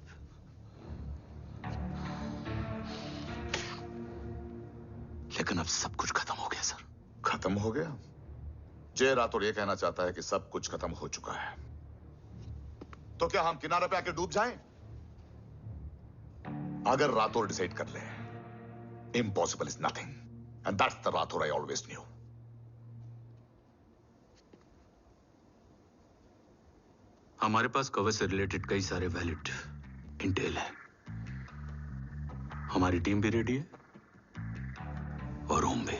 लेकिन अब सब कुछ खत्म हो गया सर। खत्म हो गया? जय राठौर ये कहना चाहता है कि सब कुछ खत्म हो चुका है। तो क्या हम किनारे पे आके डूब जाएं? अगर राठौर डिसाइड कर ले, impossible is nothing, and that's the Rathore I always new. हमारे पास कवच से रिलेटेड कई सारे वैलिड इंटेल है। हमारी टीम भी रेडी है और ओम भी।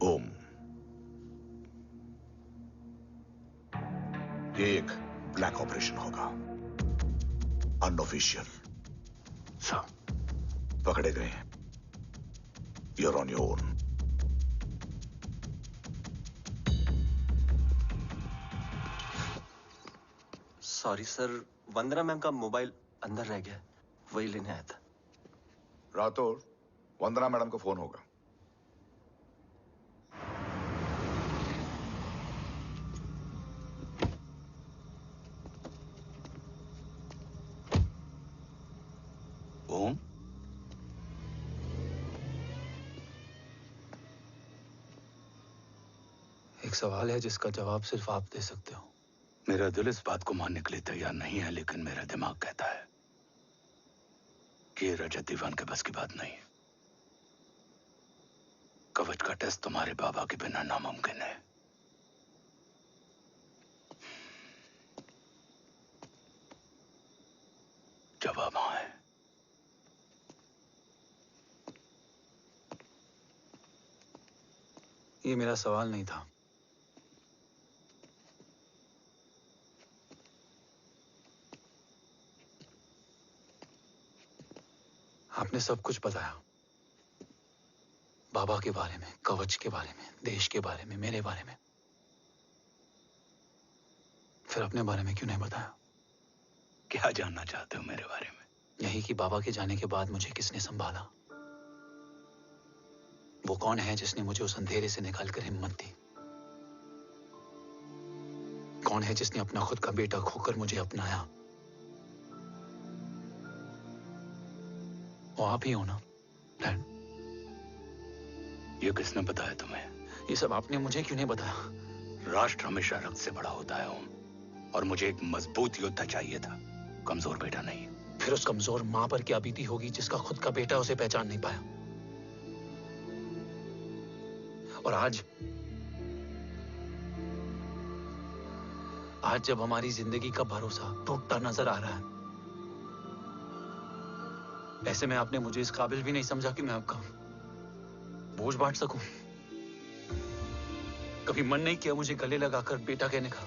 ओम, ये एक ब्लैक ऑपरेशन होगा, अनऑफिशियल। सर, पकड़े गए, you're on your own. Sorry sir, Vandana ma'am का मोबाइल अंदर रह गया, वही लेने आया था। राठौर, वंदना मैडम का फोन होगा। ओम, एक सवाल है जिसका जवाब सिर्फ आप दे सकते हो। मेरा दिल इस बात को मानने के लिए तैयार नहीं है, लेकिन मेरा दिमाग कहता है कि ये रजत दीवान के बस की बात नहीं है। कवच का टेस्ट तुम्हारे बाबा के बिना नामुमकिन है। जवाब हाँ है। ये मेरा सवाल नहीं था। आपने सब कुछ बताया, बाबा के बारे में, कवच के बारे में, देश के बारे में, मेरे बारे में। फिर अपने बारे में क्यों नहीं बताया? क्या जानना चाहते हो मेरे बारे में? यही कि बाबा के जाने के बाद मुझे किसने संभाला? वो कौन है जिसने मुझे उस अंधेरे से निकालकर हिम्मत दी? कौन है जिसने अपना खुद का बेटा खोकर मुझे अपनाया? वो आप ही हो ना, डैड? ये किसने बताया तुम्हें? ये सब आपने मुझे क्यों नहीं बताया? राष्ट्र हमेशा रक्त से बड़ा होता है ओम, और मुझे एक मजबूत योद्धा चाहिए था, कमजोर बेटा नहीं। फिर उस कमजोर मां पर क्या बीती होगी जिसका खुद का बेटा उसे पहचान नहीं पाया? और आज जब हमारी जिंदगी का भरोसा टूटता नजर आ रहा है, ऐसे में आपने मुझे इस काबिल भी नहीं समझा कि मैं आपका बोझ बांट सकूं। कभी मन नहीं किया मुझे गले लगाकर बेटा कहने का?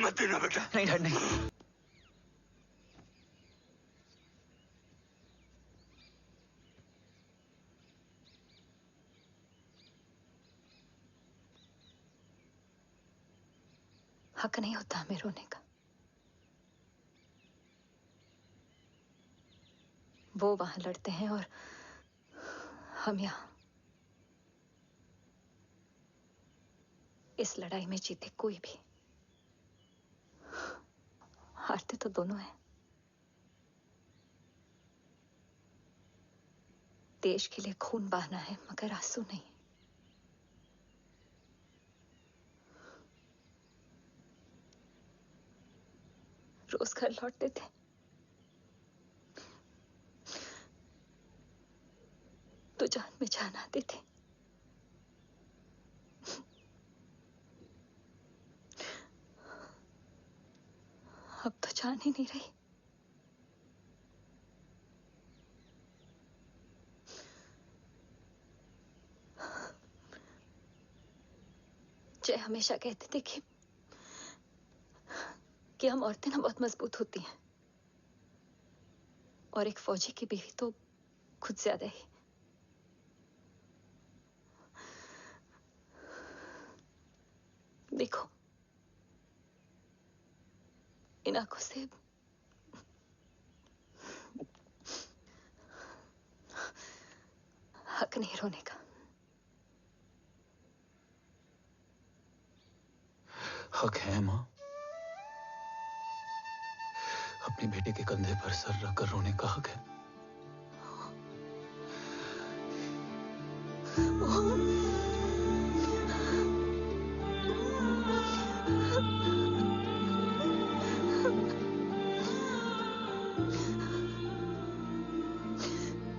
मत देना बेटा। नहीं डैड नहीं। हक नहीं होता हमें रोने का। वो वहां लड़ते हैं और हम यहाँ। इस लड़ाई में जीते कोई भी, हारते तो दोनों हैं। देश के लिए खून बहाना है मगर आंसू नहीं। रोज घर लौटते थे, तो जान में जान आती थी। अब तो जान ही नहीं रही। जय हमेशा कहते थे कि हम औरतें ना बहुत मजबूत होती हैं, और एक फौजी की बीवी तो खुद ज्यादा ही। देखो, इन आंखों से हक नहीं रोने का। हक है माँ। अपने बेटे के कंधे पर सर रखकर रोने का हक है।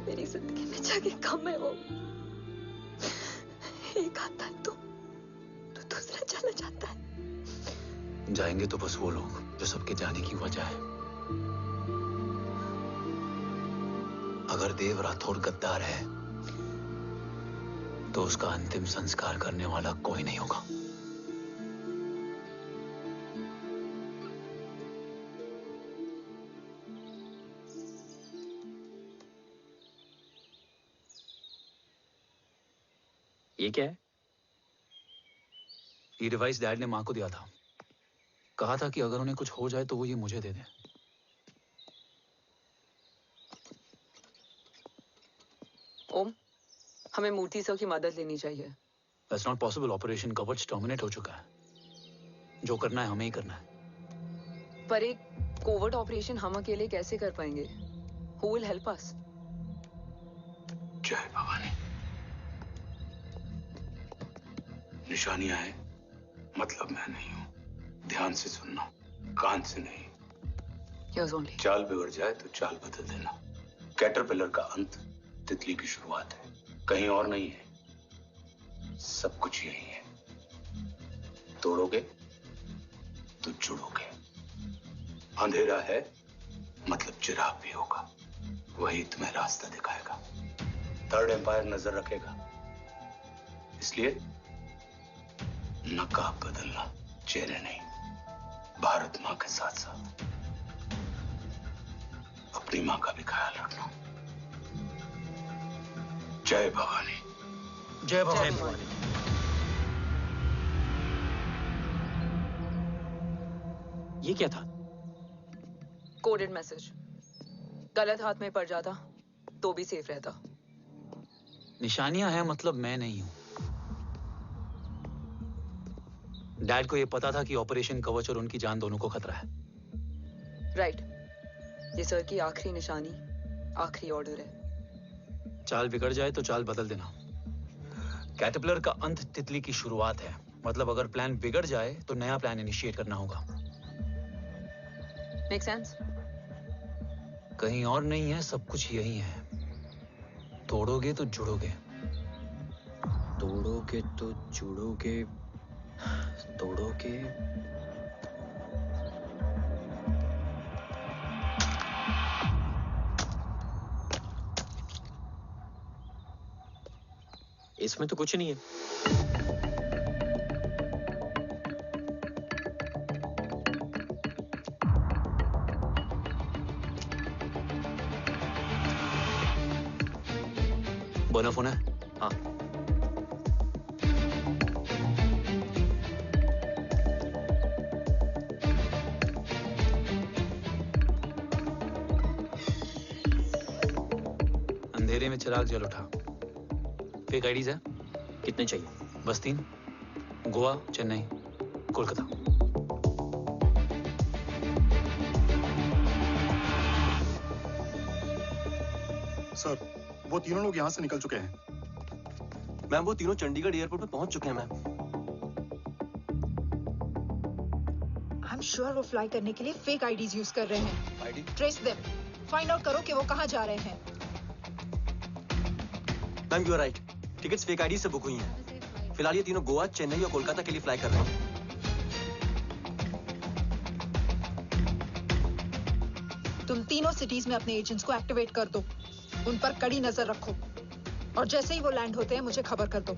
मेरी जिंदगी में जगह कम है। वो एक आता है तो दूसरा चला जाता है। जाएंगे तो बस वो लोग जो सबके जाने की वजह है। अगर देव राठौर गद्दार है तो उसका अंतिम संस्कार करने वाला कोई नहीं होगा। ये क्या है? ये डिवाइस डैड ने मां को दिया था। कहा था कि अगर उन्हें कुछ हो जाए तो वो ये मुझे दे दें। ओम, हमें मूर्ति सर की मदद लेनी चाहिए। That's not possible. ऑपरेशन कवच टर्मिनेट हो चुका है। जो करना है हमें ही करना है। पर एक कोवर्ट ऑपरेशन हम अकेले कैसे कर पाएंगे? Who will help us? जय भवानी। निशानियां है, मतलब मैं नहीं हूं। ध्यान से सुनना, कान से नहीं। Yes, only. चाल बिगड़ जाए तो चाल बदल देना। कैटरपिलर का अंत तितली की शुरुआत है, कहीं और नहीं है। सब कुछ यही है। तोड़ोगे तो जुड़ोगे। अंधेरा है मतलब चिराग भी होगा, वही तुम्हें रास्ता दिखाएगा। थर्ड एम्पायर नजर रखेगा, इसलिए नकाब बदलना, चेहरे नहीं। भारत मां के साथ साथ अपनी मां का भी ख्याल रखना। जय भवानी। जय भवानी। ये क्या था? Coded message. गलत हाथ में पड़ जाता तो भी सेफ रहता। निशानियां हैं मतलब मैं नहीं हूं। डैड को यह पता था कि ऑपरेशन कवच और उनकी जान दोनों को खतरा है। राइट। ये सर की आखिरी निशानी, आखिरी ऑर्डर है। चाल बिगड़ जाए तो चाल बदल देना। कैटरपिलर का अंत तितली की शुरुआत है, मतलब अगर प्लान बिगड़ जाए तो नया प्लान इनिशिएट करना होगा। Make sense? कहीं और नहीं है, सब कुछ यही है। तोड़ोगे तो जुड़ोगे। तोड़ोगे तो जुड़ोगे। तोड़ोगे। इसमें तो कुछ नहीं है। बोना फोन है? हाँ। अंधेरे में चिराग जल उठा। फेक आईडीज है? कितने चाहिए? बस 3। गोवा, चेन्नई, कोलकाता। सर, वो तीनों लोग यहाँ से निकल चुके हैं। मैम वो तीनों चंडीगढ़ एयरपोर्ट पे पहुंच चुके हैं मैम। आई एम श्योर वो फ्लाई करने के लिए फेक आईडीज यूज कर रहे हैं। ID? Trace them. Find out करो कि वो कहाँ जा रहे हैं। Ma'am you are right. Tickets fake ID से बुक हुई हैं। फिलहाल ये तीनों गोवा, चेन्नई और कोलकाता के लिए फ्लाई कर रहे हैं। तुम तीनों सिटीज में अपने एजेंट्स को एक्टिवेट कर दो। उन पर कड़ी नजर रखो और जैसे ही वो लैंड होते हैं मुझे खबर कर दो।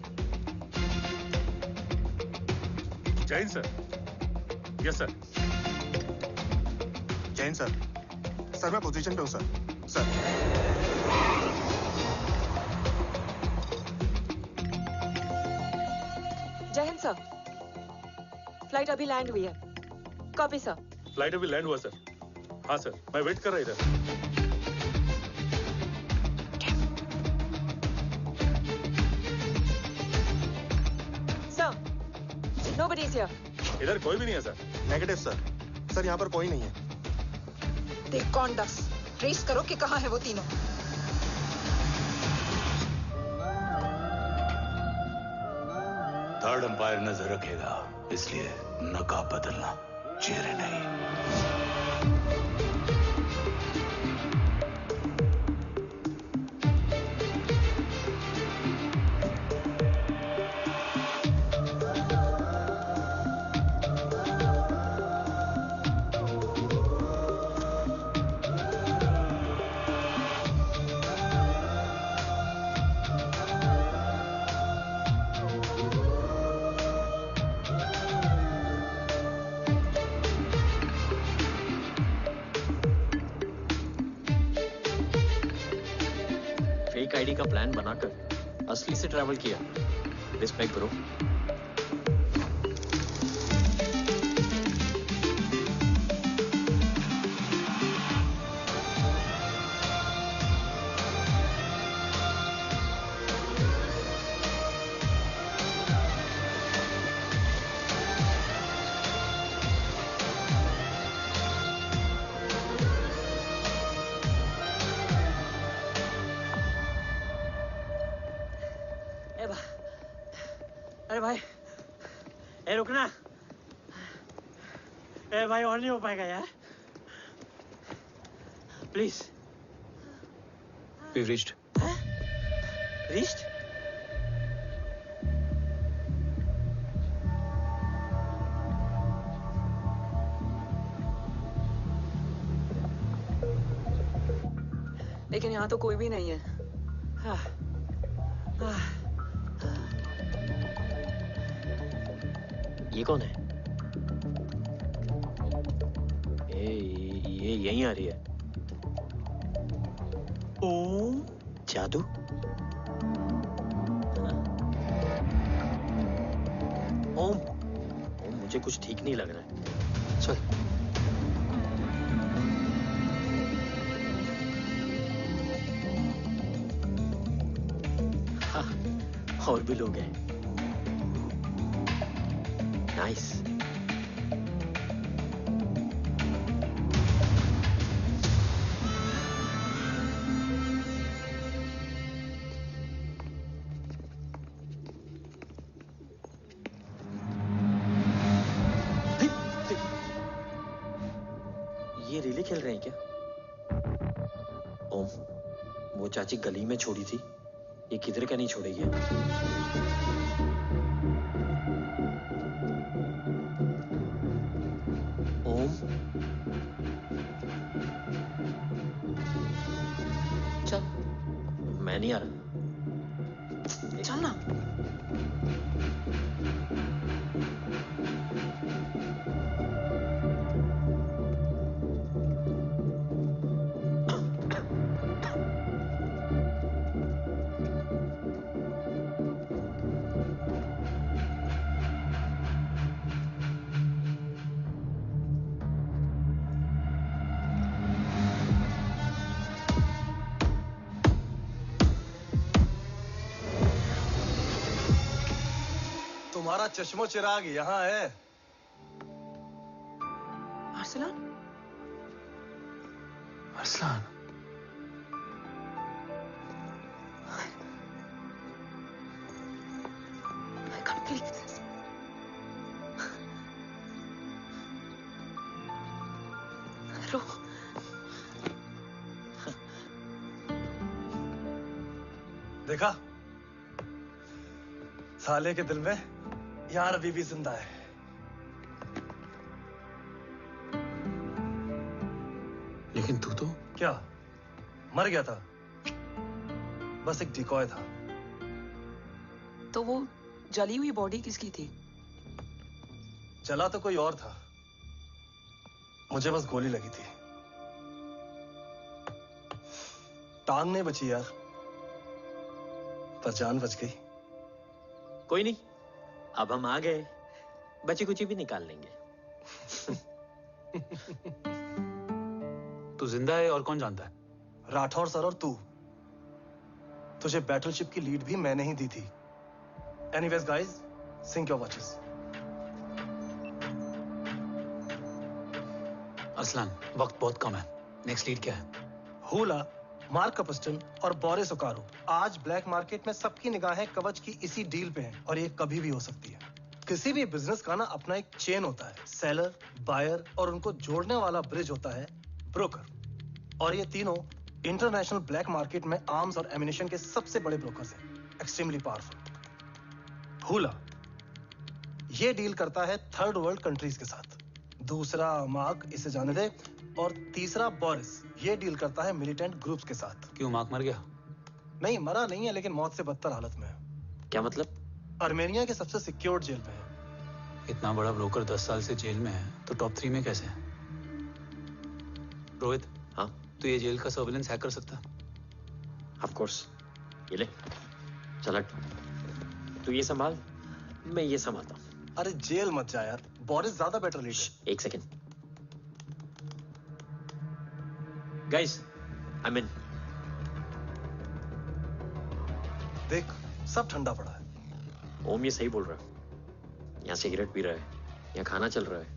Jain sir. Yes sir. Jain sir. Sir मैं पोजीशन पे हूँ सर। सर। जय हिंद सर। फ्लाइट अभी लैंड हुई है। Copy sir. फ्लाइट अभी लैंड हुआ सर। हाँ सर, मैं वेट कर रहा इधर। Nobody is here. इधर कोई भी नहीं है सर। Negative sir. सर यहाँ पर कोई नहीं है। देख कौन दस। ट्रेस करो कि कहाँ है वो तीनों। थर्ड अंपायर नजर रखेगा, इसलिए नकाब बदलना, चेहरे नहीं। आईडी का प्लान बनाकर असली से ट्रैवल किया। Respect bro. अरे भाई, ए रुकना। ए भाई और नहीं हो पाएगा यार। प्लीज। We've reached. Reached? लेकिन यहाँ तो कोई भी नहीं है। ये कौन है? ये यहीं आ रही है। ओम जादू? ओम मुझे कुछ ठीक नहीं लग रहा है। चल। हाँ, और भी लोग हैं। नाइस। ये रिले खेल रहे हैं क्या? ओम, वो चाची गली में छोड़ी थी, ये किधर का नहीं छोड़ेगी। ओम, चल, मैं नहीं आ रहा। चल ना। तुम्हारा चश्मो चिराग यहाँ है। Arsalan? Arsalan, I can't believe this. रो। देखा, साले के दिल में यार अभी भी जिंदा है। लेकिन तू तो क्या मर गया था? बस एक डिकॉय था। तो वो जली हुई बॉडी किसकी थी? चला तो कोई और था, मुझे बस गोली लगी थी। टांग नहीं बची यार, पर जान बच गई। कोई नहीं, अब हम आ गए, बची कुची भी निकाल लेंगे। तू जिंदा है और कौन जानता है? राठौर सर और तू। तुझे बैटलशिप की लीड भी मैंने ही दी थी। Anyways guys, sync your watches. Arsalan, वक्त बहुत कम है। नेक्स्ट लीड क्या है? हुला, मार्क कपस्टन और बोरिस ओकारो आज ब्लैक मार्केट में सबकी निगाहें कवच की इसी डील पे हैं और ये कभी भी हो सकती है। किसी भी बिजनेस का ना अपना एक चेन होता है, सेलर, बायर और उनको जोड़ने वाला ब्रिज होता है ब्रोकर। और ये तीनों इंटरनेशनल ब्लैक मार्केट में आर्म्स और एमिनेशन के सबसे बड़े ब्रोकर्स हैं, एक्सट्रीमली पावरफुल। हुला ये डील करता है थर्ड वर्ल्ड कंट्रीज के साथ, दूसरा मार्क, इसे जाने दे, और तीसरा बोरिस ये डील करता है मिलिटेंट ग्रुप्स के साथ। क्यों, मार्क मर गया? नहीं, मरा नहीं है, लेकिन मौत से बदतर हालत में है। क्या मतलब? आर्मेनिया के सबसे सिक्योर्ड जेल में है। इतना बड़ा ब्रोकर 10 साल से जेल में है, तो टॉप 3 में कैसे है? रोहित, हाँ? तू ये जेल का सर्विलेंस हैक कर सकता? Of course. ये ले, चल हट। तू ये संभाल, मैं ये संभालता हूँ। अरे जेल मत जा यार, बोरिस ज्यादा बेटर लीड है। एक सेकेंड गाइस, आई मीन। देख, सब ठंडा पड़ा है। ओम ये सही बोल रहा है। यहाँ सिगरेट पी रहा है, यहाँ खाना चल रहा है,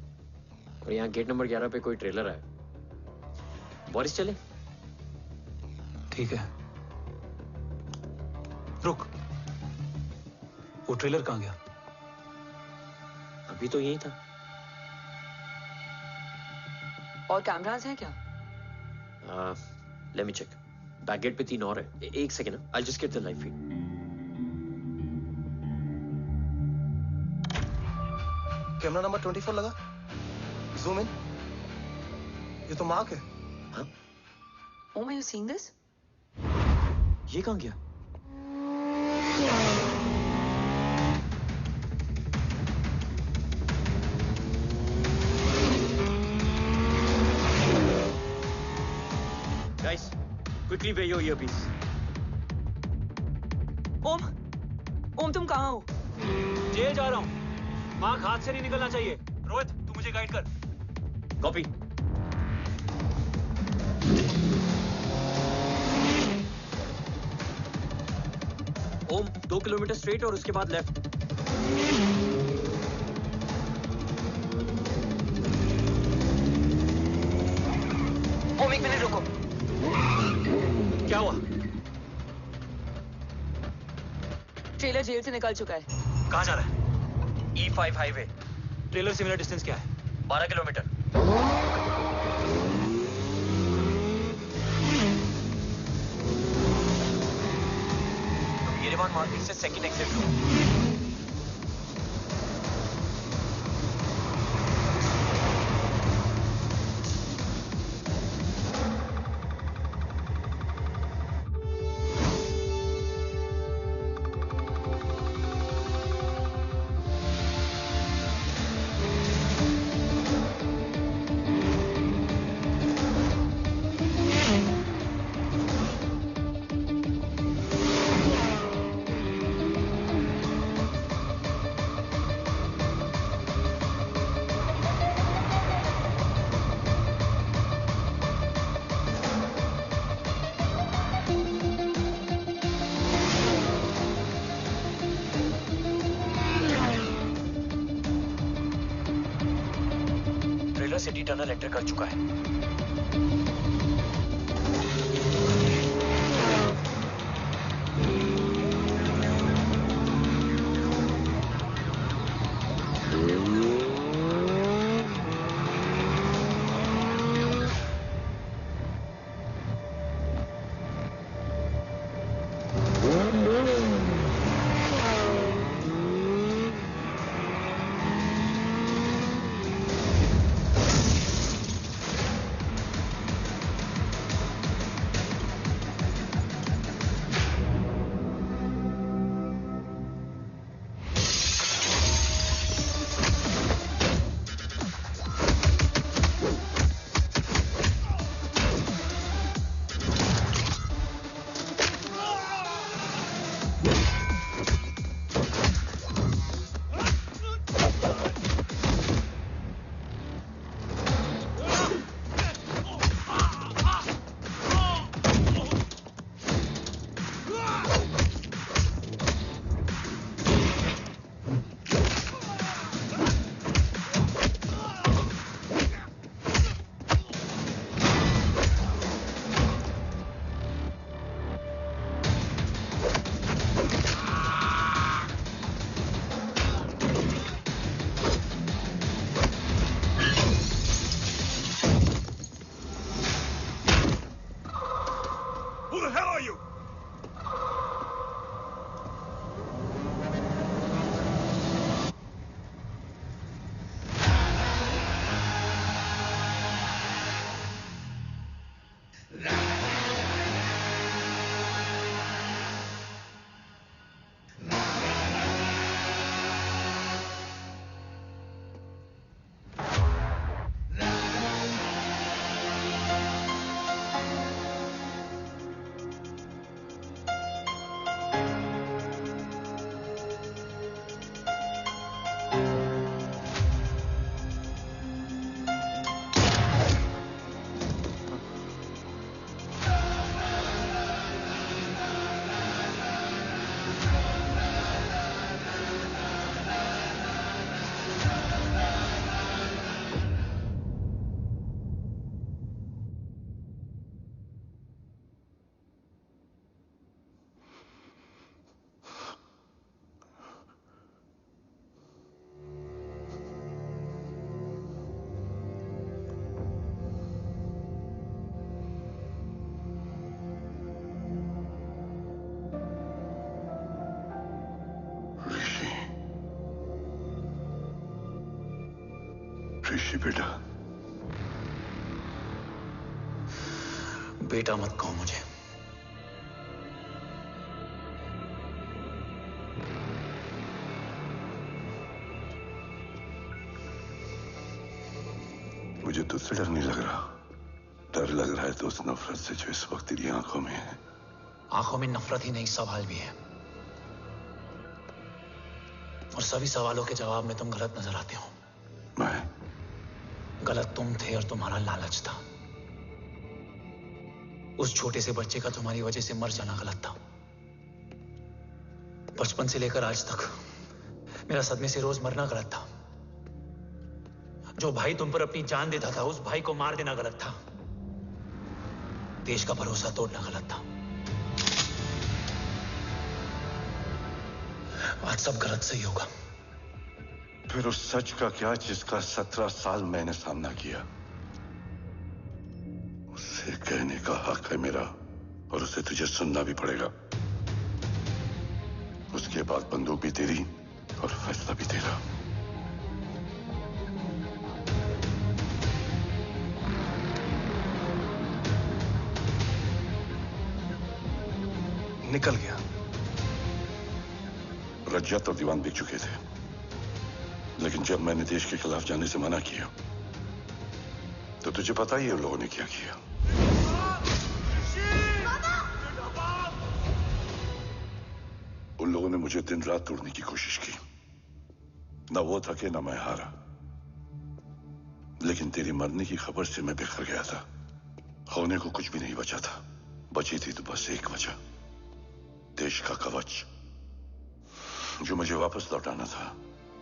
और यहाँ गेट नंबर 11 पे कोई ट्रेलर है। बोरिस चले? ठीक है, रुक, वो ट्रेलर कहाँ गया? अभी तो यही था। और कैमरास हैं क्या? Let me check. Back gate पे 3 और है। एक second, I just get the live feed. Camera number 24 लगा, जूम इन। ये तो मार्क है। हाँ? Om, are you seeing this? ये कहाँ गया? Guys, quickly wear your earpiece. ओम, तुम कहाँ हो? जेल जा रहा हूँ। मार्क हाथ से नहीं निकलना चाहिए। रोहित, तू मुझे गाइड कर। कॉपी। ओम, 2 किलोमीटर स्ट्रेट और उसके बाद लेफ्ट। ओम, 1 मिनट रुको। क्या हुआ? ट्रेलर जेल से निकल चुका है। कहाँ जा रहा है? E5 highway. ट्रेलर से मेरा डिस्टेंस क्या है? 12 किलोमीटर। येरेवान मार्केट से सेकंड एक्सिट लो। सिटी टनल एंटर कर चुका है। ऋषि बेटा, बेटा मत कहो मुझे। मुझे तुझसे डर नहीं लग रहा, डर लग रहा है तो उस नफरत से जो इस वक्त तेरी आंखों में है। आंखों में नफरत ही नहीं, सवाल भी है, और सभी सवालों के जवाब में तुम गलत नजर आते हो। मैं गलत तुम थे और तुम्हारा लालच था। उस छोटे से बच्चे का तुम्हारी वजह से मर जाना गलत था। बचपन से लेकर आज तक मेरा सदमे से रोज मरना गलत था। जो भाई तुम पर अपनी जान देता था उस भाई को मार देना गलत था। देश का भरोसा तोड़ना गलत था। आज सब गलत सही होगा। फिर उस सच का क्या जिसका 17 साल मैंने सामना किया? उसे कहने का हक है मेरा, और उसे तुझे सुनना भी पड़ेगा। उसके बाद बंदूक भी तेरी और फैसला भी तेरा। निकल गया। रज्जत और दीवान बिक चुके थे, लेकिन जब मैंने देश के खिलाफ जाने से मना किया तो तुझे पता ही है उन लोगों ने क्या किया। उन लोगों ने मुझे दिन रात तोड़ने की कोशिश की। ना वो थके ना मैं हारा, लेकिन तेरी मरने की खबर से मैं बिखर गया था। होने को कुछ भी नहीं बचा था। बची थी तो बस एक वजह, देश का कवच, जो मुझे वापस लौटाना था।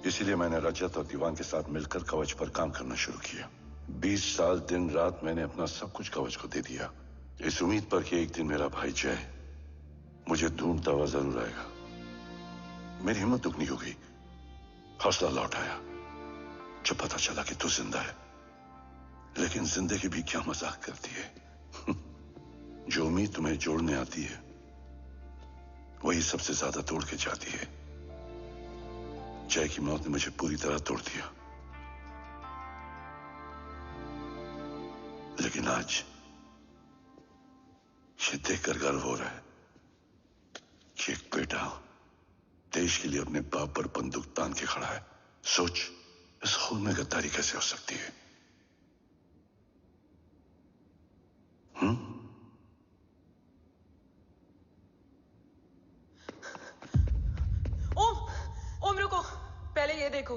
इसीलिए मैंने रजत और दीवान के साथ मिलकर कवच पर काम करना शुरू किया। 20 साल दिन रात मैंने अपना सब कुछ कवच को दे दिया, इस उम्मीद पर कि एक दिन मेरा भाई जय मुझे ढूंढता हुआ जरूर आएगा। मेरी हिम्मत दुगनी हो गई, हौसला लौट आया जब पता चला कि तू जिंदा है। लेकिन जिंदगी भी क्या मजाक करती है। जो उम्मीद तुम्हें जोड़ने आती है वही सबसे ज्यादा तोड़ के जाती है। जय की मौत ने मुझे पूरी तरह तोड़ दिया, लेकिन आज ये देखकर गर्व हो रहा है कि एक बेटा देश के लिए अपने बाप पर बंदूक तान के खड़ा है। सोच, इस खून में गद्दारी कैसे हो सकती है? ओम रुको, पहले ये देखो,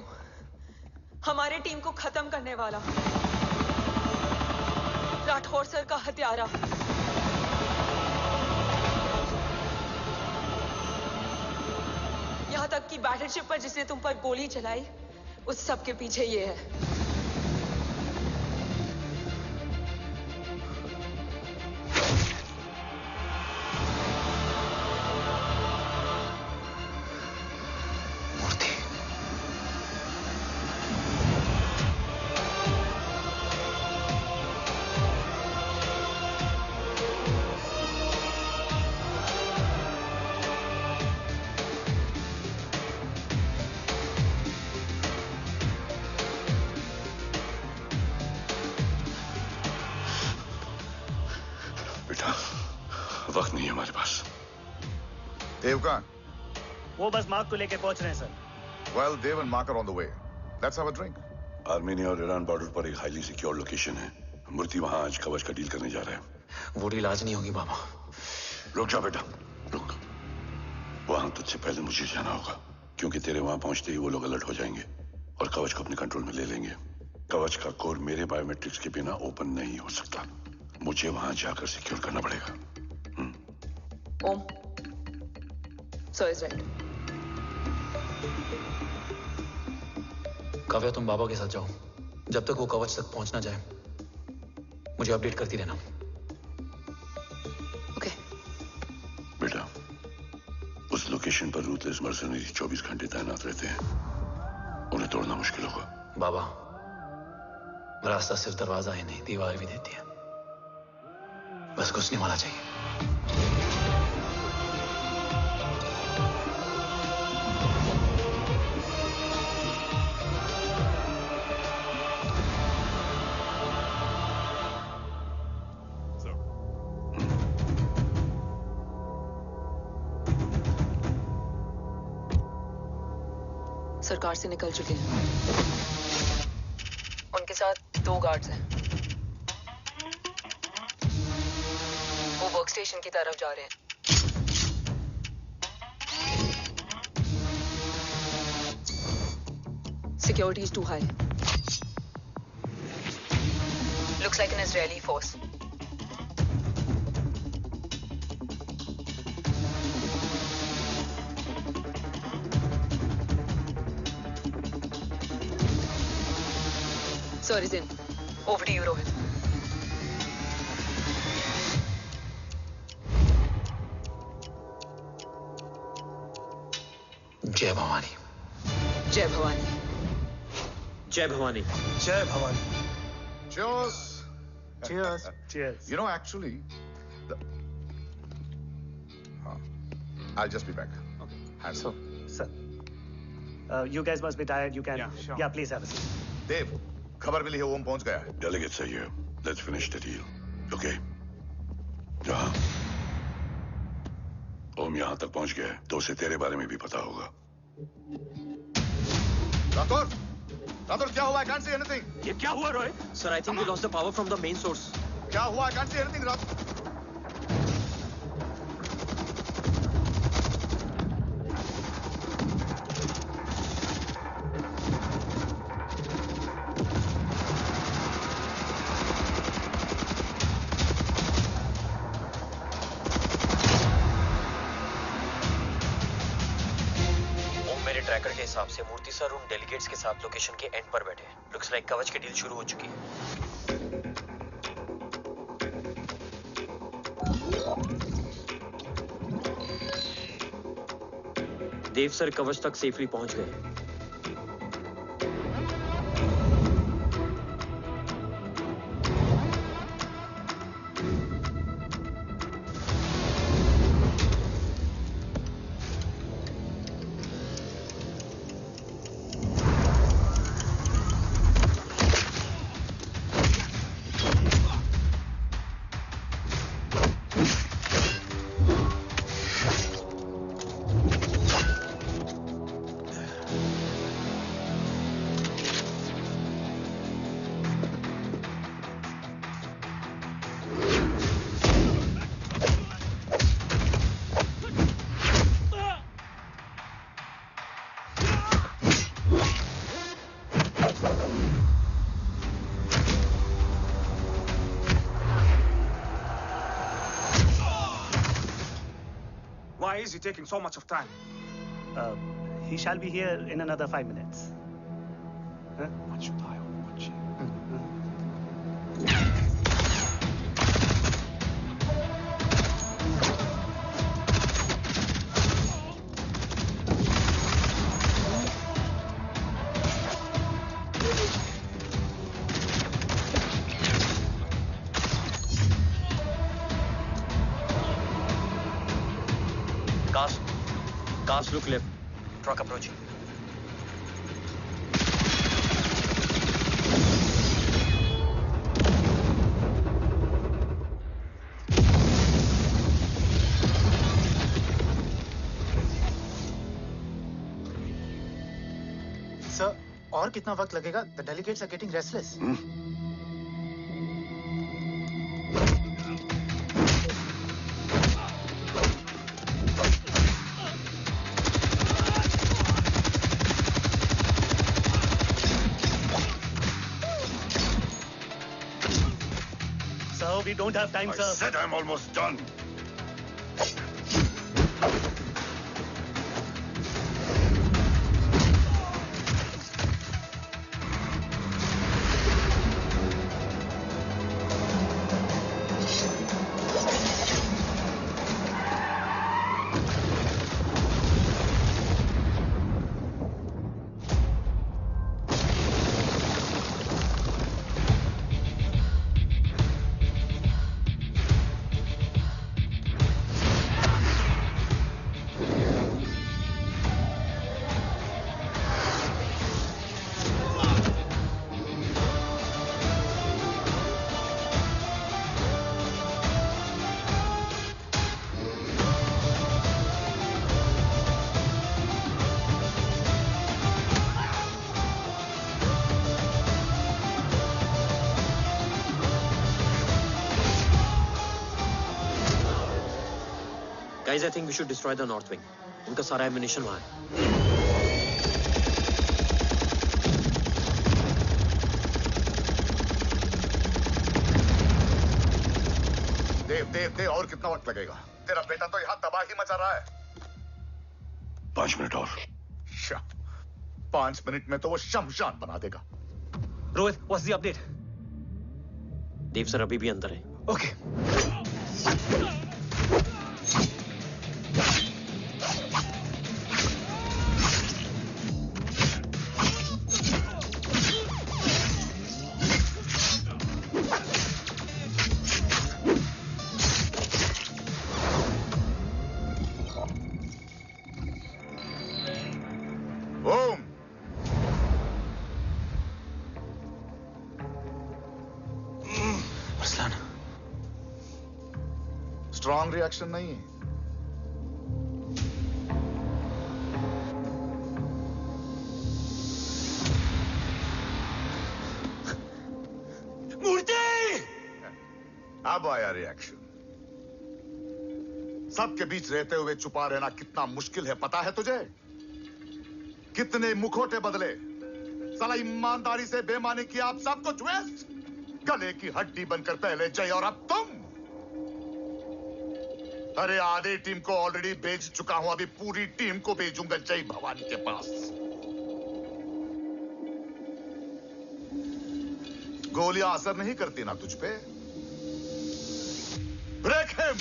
हमारे टीम को खत्म करने वाला राठौर सर का हत्यारा। यहां तक कि बैटलशिप पर जिसने तुम पर गोली चलाई, उस सब के पीछे ये है। वक्त नहीं है हमारे पास। देव कहाँ? वो बस मार्क को लेके पहुंच रहे हैं sir. Well, Dev and Mark are on the way. Let's have a drink. Armenia और ईरान बॉर्डर पर एक हाईली सिक्योर लोकेशन है। मूर्ति वहां आज कवच का डील करने जा रहे हैं। वो डील आज नहीं होगी बाबा। रुक जा बेटा, रुक। वहां तुझसे पहले मुझे जाना होगा, क्योंकि तेरे वहां पहुंचते ही वो लोग अलर्ट हो जाएंगे और कवच को अपने कंट्रोल में ले लेंगे। कवच का कोड मेरे बायोमेट्रिक्स के बिना ओपन नहीं हो सकता। मुझे वहां जाकर सिक्योर करना पड़ेगा। ओम, सर इज राइट। काव्या, तुम बाबा के साथ जाओ। जब तक वो कवच तक पहुंच ना जाए मुझे अपडेट करती रहना। ओके। बेटा, उस लोकेशन पर रूथलेस मर्सनरी 24 घंटे तैनात रहते हैं। उन्हें तोड़ना मुश्किल होगा। बाबा, रास्ता सिर्फ दरवाजा ही नहीं, दीवार भी देती है। बस घुसने वाला चाहिए। सरकार से निकल चुके हैं। उनके साथ 2 गार्ड्स हैं। वो वर्क स्टेशन की तरफ जा रहे हैं। Security is too high. Looks like an Israeli force. Sir is in. Over to you, Rohit. जय भवानी। जय भवानी। जय भवानी। जय Bhavani. Cheers. Cheers. Cheers. You know, actually, I'll just be back. Okay. So, sir, you guys must be tired. You can. Yeah, sure. Yeah, please have a seat. Dev, खबर मिली है ओम पहुंच गया है। Delegate सही है। Let's finish the deal. Okay? जहाँ ओम यहाँ तक पहुंच गया है तो उसे तेरे बारे में भी पता होगा। राठौर, राठौर क्या हुआ? I can't see anything. ये क्या हुआ Rohit? Sir, I think we lost the power from the main source. क्या हुआ? I can't see anything, Rathore. Tracker के हिसाब से मूर्ति सर उन डेलीगेट्स के साथ लोकेशन के एंड पर बैठे हैं। लुक्स लाइक कवच की डील शुरू हो चुकी है। देव सर कवच तक सेफली पहुंच गए। Why is he taking so much of time? He shall be here in another 5 minutes. Huh? What should I watch? Cars look left. Truck approaching. Sir, और कितना वक्त लगेगा? The delegates are getting restless. We don't have time, sir. I said I'm almost done. Guys, I think we should destroy the north wing. उनका सारा ammunition वहाँ है. देव और कितना वक्त लगेगा? तेरा बेटा तो यहाँ तबाही मचा रहा है. 5 मिनट और. 5 मिनट में तो वो शमशान बना देगा. Rohit, what's the update? Dev sir अभी भी अंदर है. Okay. स्ट्रॉन्ग रिएक्शन नहीं है. मूर्ति! अब आया रिएक्शन. सबके बीच रहते हुए छुपा रहना कितना मुश्किल है पता है तुझे? कितने मुखौटे बदले. साला ईमानदारी से बेमानी किया आप सब कुछ वेस्ट. गले की हड्डी बनकर पहले जय और अब तुम. अरे आधे टीम को ऑलरेडी भेज चुका हूं. अभी पूरी टीम को भेजूंगा जय भवानी के पास. गोलियां असर नहीं करती ना तुझ पे. Break him.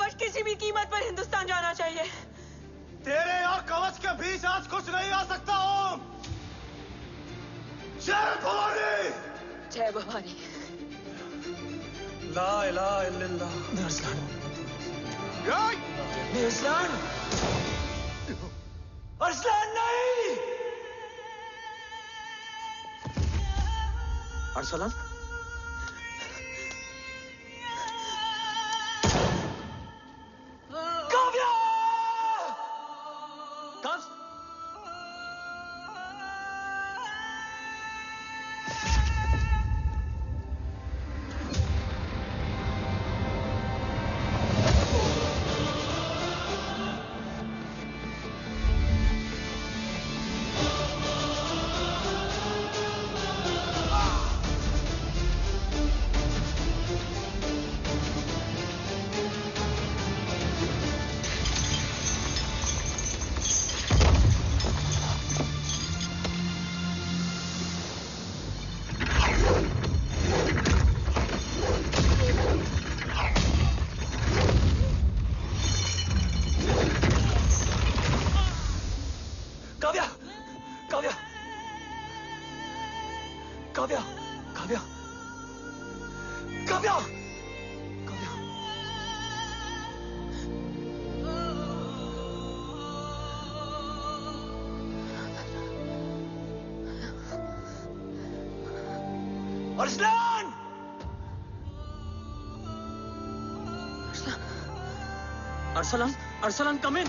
कवच किसी भी कीमत पर हिंदुस्तान जाना चाहिए। तेरे और कवच के बीच आज कुछ नहीं आ सकता। ओम, जय भवानी। जय भवानी। ला इलाहा इल्लल्लाह। अरसलान। अरसलान, अरसलान नहीं। Arsalan? Kavya! Arsalan! Arsalan, Arsalan, come in.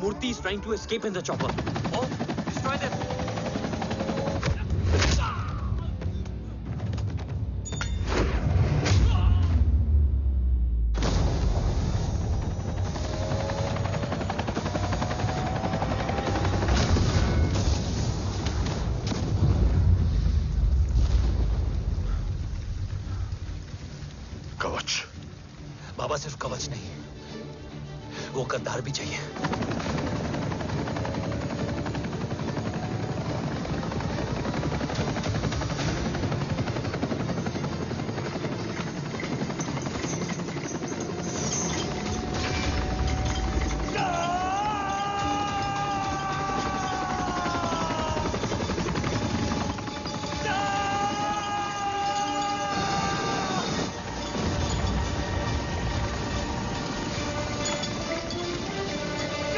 Murthy is trying to escape in the chopper. Oh, destroy them! कवच। बाबा सिर्फ कवच नहीं, वो गद्दार भी चाहिए।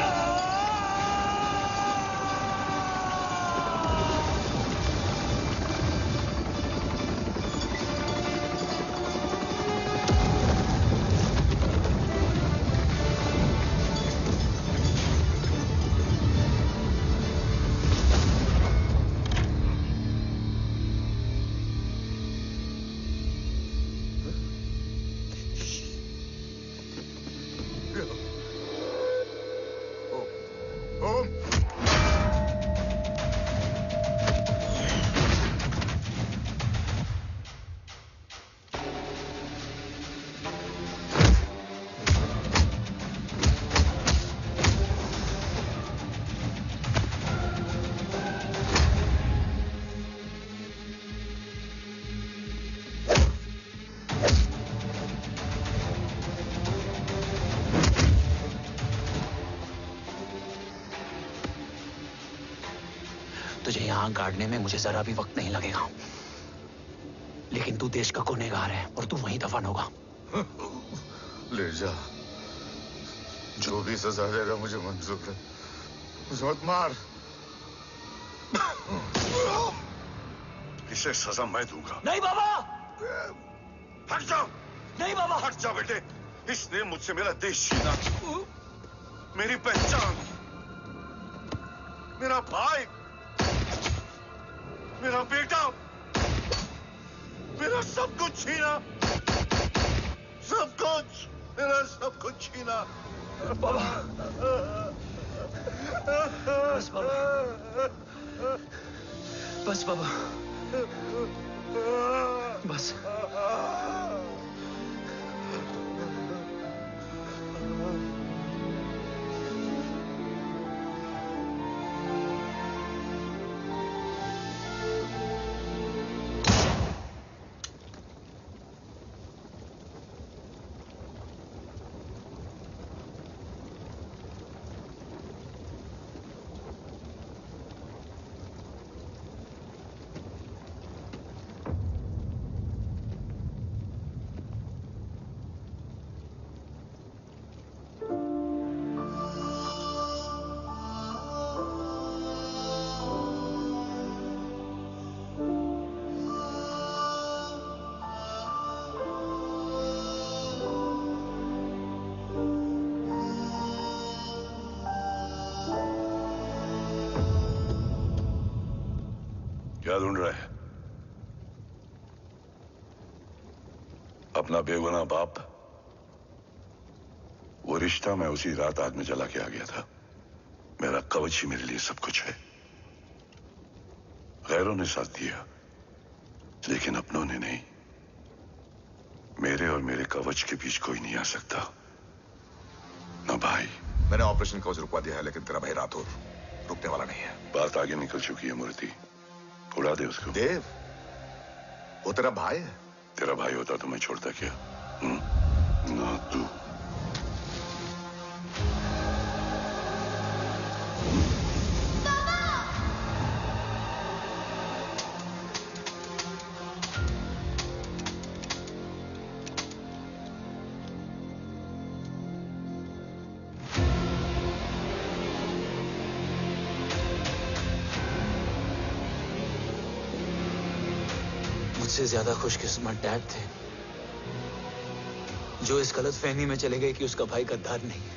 Go! तुझे यहां गाड़ने में मुझे जरा भी वक्त नहीं लगेगा, लेकिन तू देश का गुनहगार है और तू वहीं दफन होगा। ले जा, जो भी सजा देगा मुझे मंजूर है, मुझे मत मार। इसे सजा मैं दूंगा। नहीं बाबा, हट जाओ। नहीं बाबा, हट जाओ बेटे। इसने मुझसे मेरा देश छीना, मेरी पहचान, मेरा भाई, मेरा बेटा, मेरा सब कुछ छीना, सब कुछ, मेरा सब कुछ छीना। बाबा, बस बाबा, बस बाबा, बस। क्या ढूंढ रहा है? अपना बेगुनाह बाप। वो रिश्ता मैं उसी रात आग में जला के आ गया था। मेरा कवच ही मेरे लिए सब कुछ है। गैरों ने साथ दिया, लेकिन अपनों ने नहीं। मेरे और मेरे कवच के बीच कोई नहीं आ सकता। ना भाई। मैंने ऑपरेशन कवच रुकवा दिया है, लेकिन तेरा भाई राठौर रुकने वाला नहीं है। बात आगे निकल चुकी है मूर्ति। उड़ा दे उसको। देव, वो तेरा भाई है। तेरा भाई होता तो मैं छोड़ता क्या? ना तू। मुझसे ज्यादा खुशकिस्मत डैड थे, जो इस गलतफहमी में चले गए कि उसका भाई गद्दार नहीं है।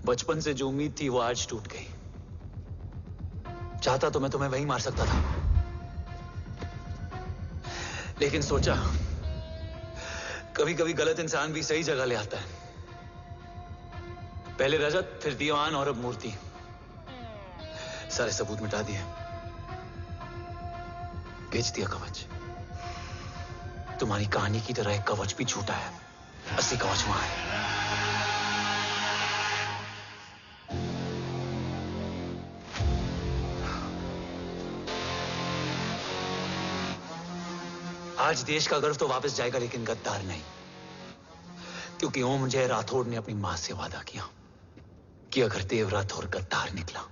बचपन से जो उम्मीद थी वो आज टूट गई। चाहता तो मैं तुम्हें वहीं मार सकता था, लेकिन सोचा कभी कभी गलत इंसान भी सही जगह ले आता है। पहले रजत, फिर दीवान और अब मूर्ति। सारे सबूत मिटा दिए, बेच दिया कवच। तुम्हारी कहानी की तरह एक कवच भी झूठा है, असली कवच वहां है। आज देश का गर्व तो वापस जाएगा, लेकिन गद्दार नहीं, क्योंकि ओम जय राठौड़ ने अपनी मां से वादा किया कि अगर देव राठौड़ गद्दार निकला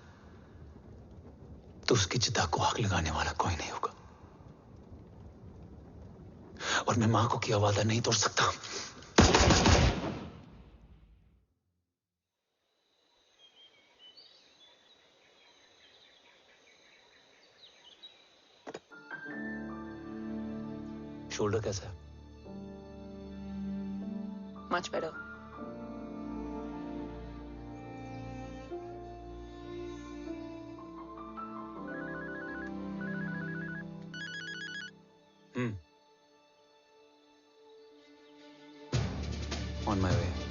तो उसकी चिता को आग लगाने वाला कोई नहीं होगा। और मैं मां को किया वादा नहीं तोड़ सकता। शोल्डर कैसा है? Much better. On my way.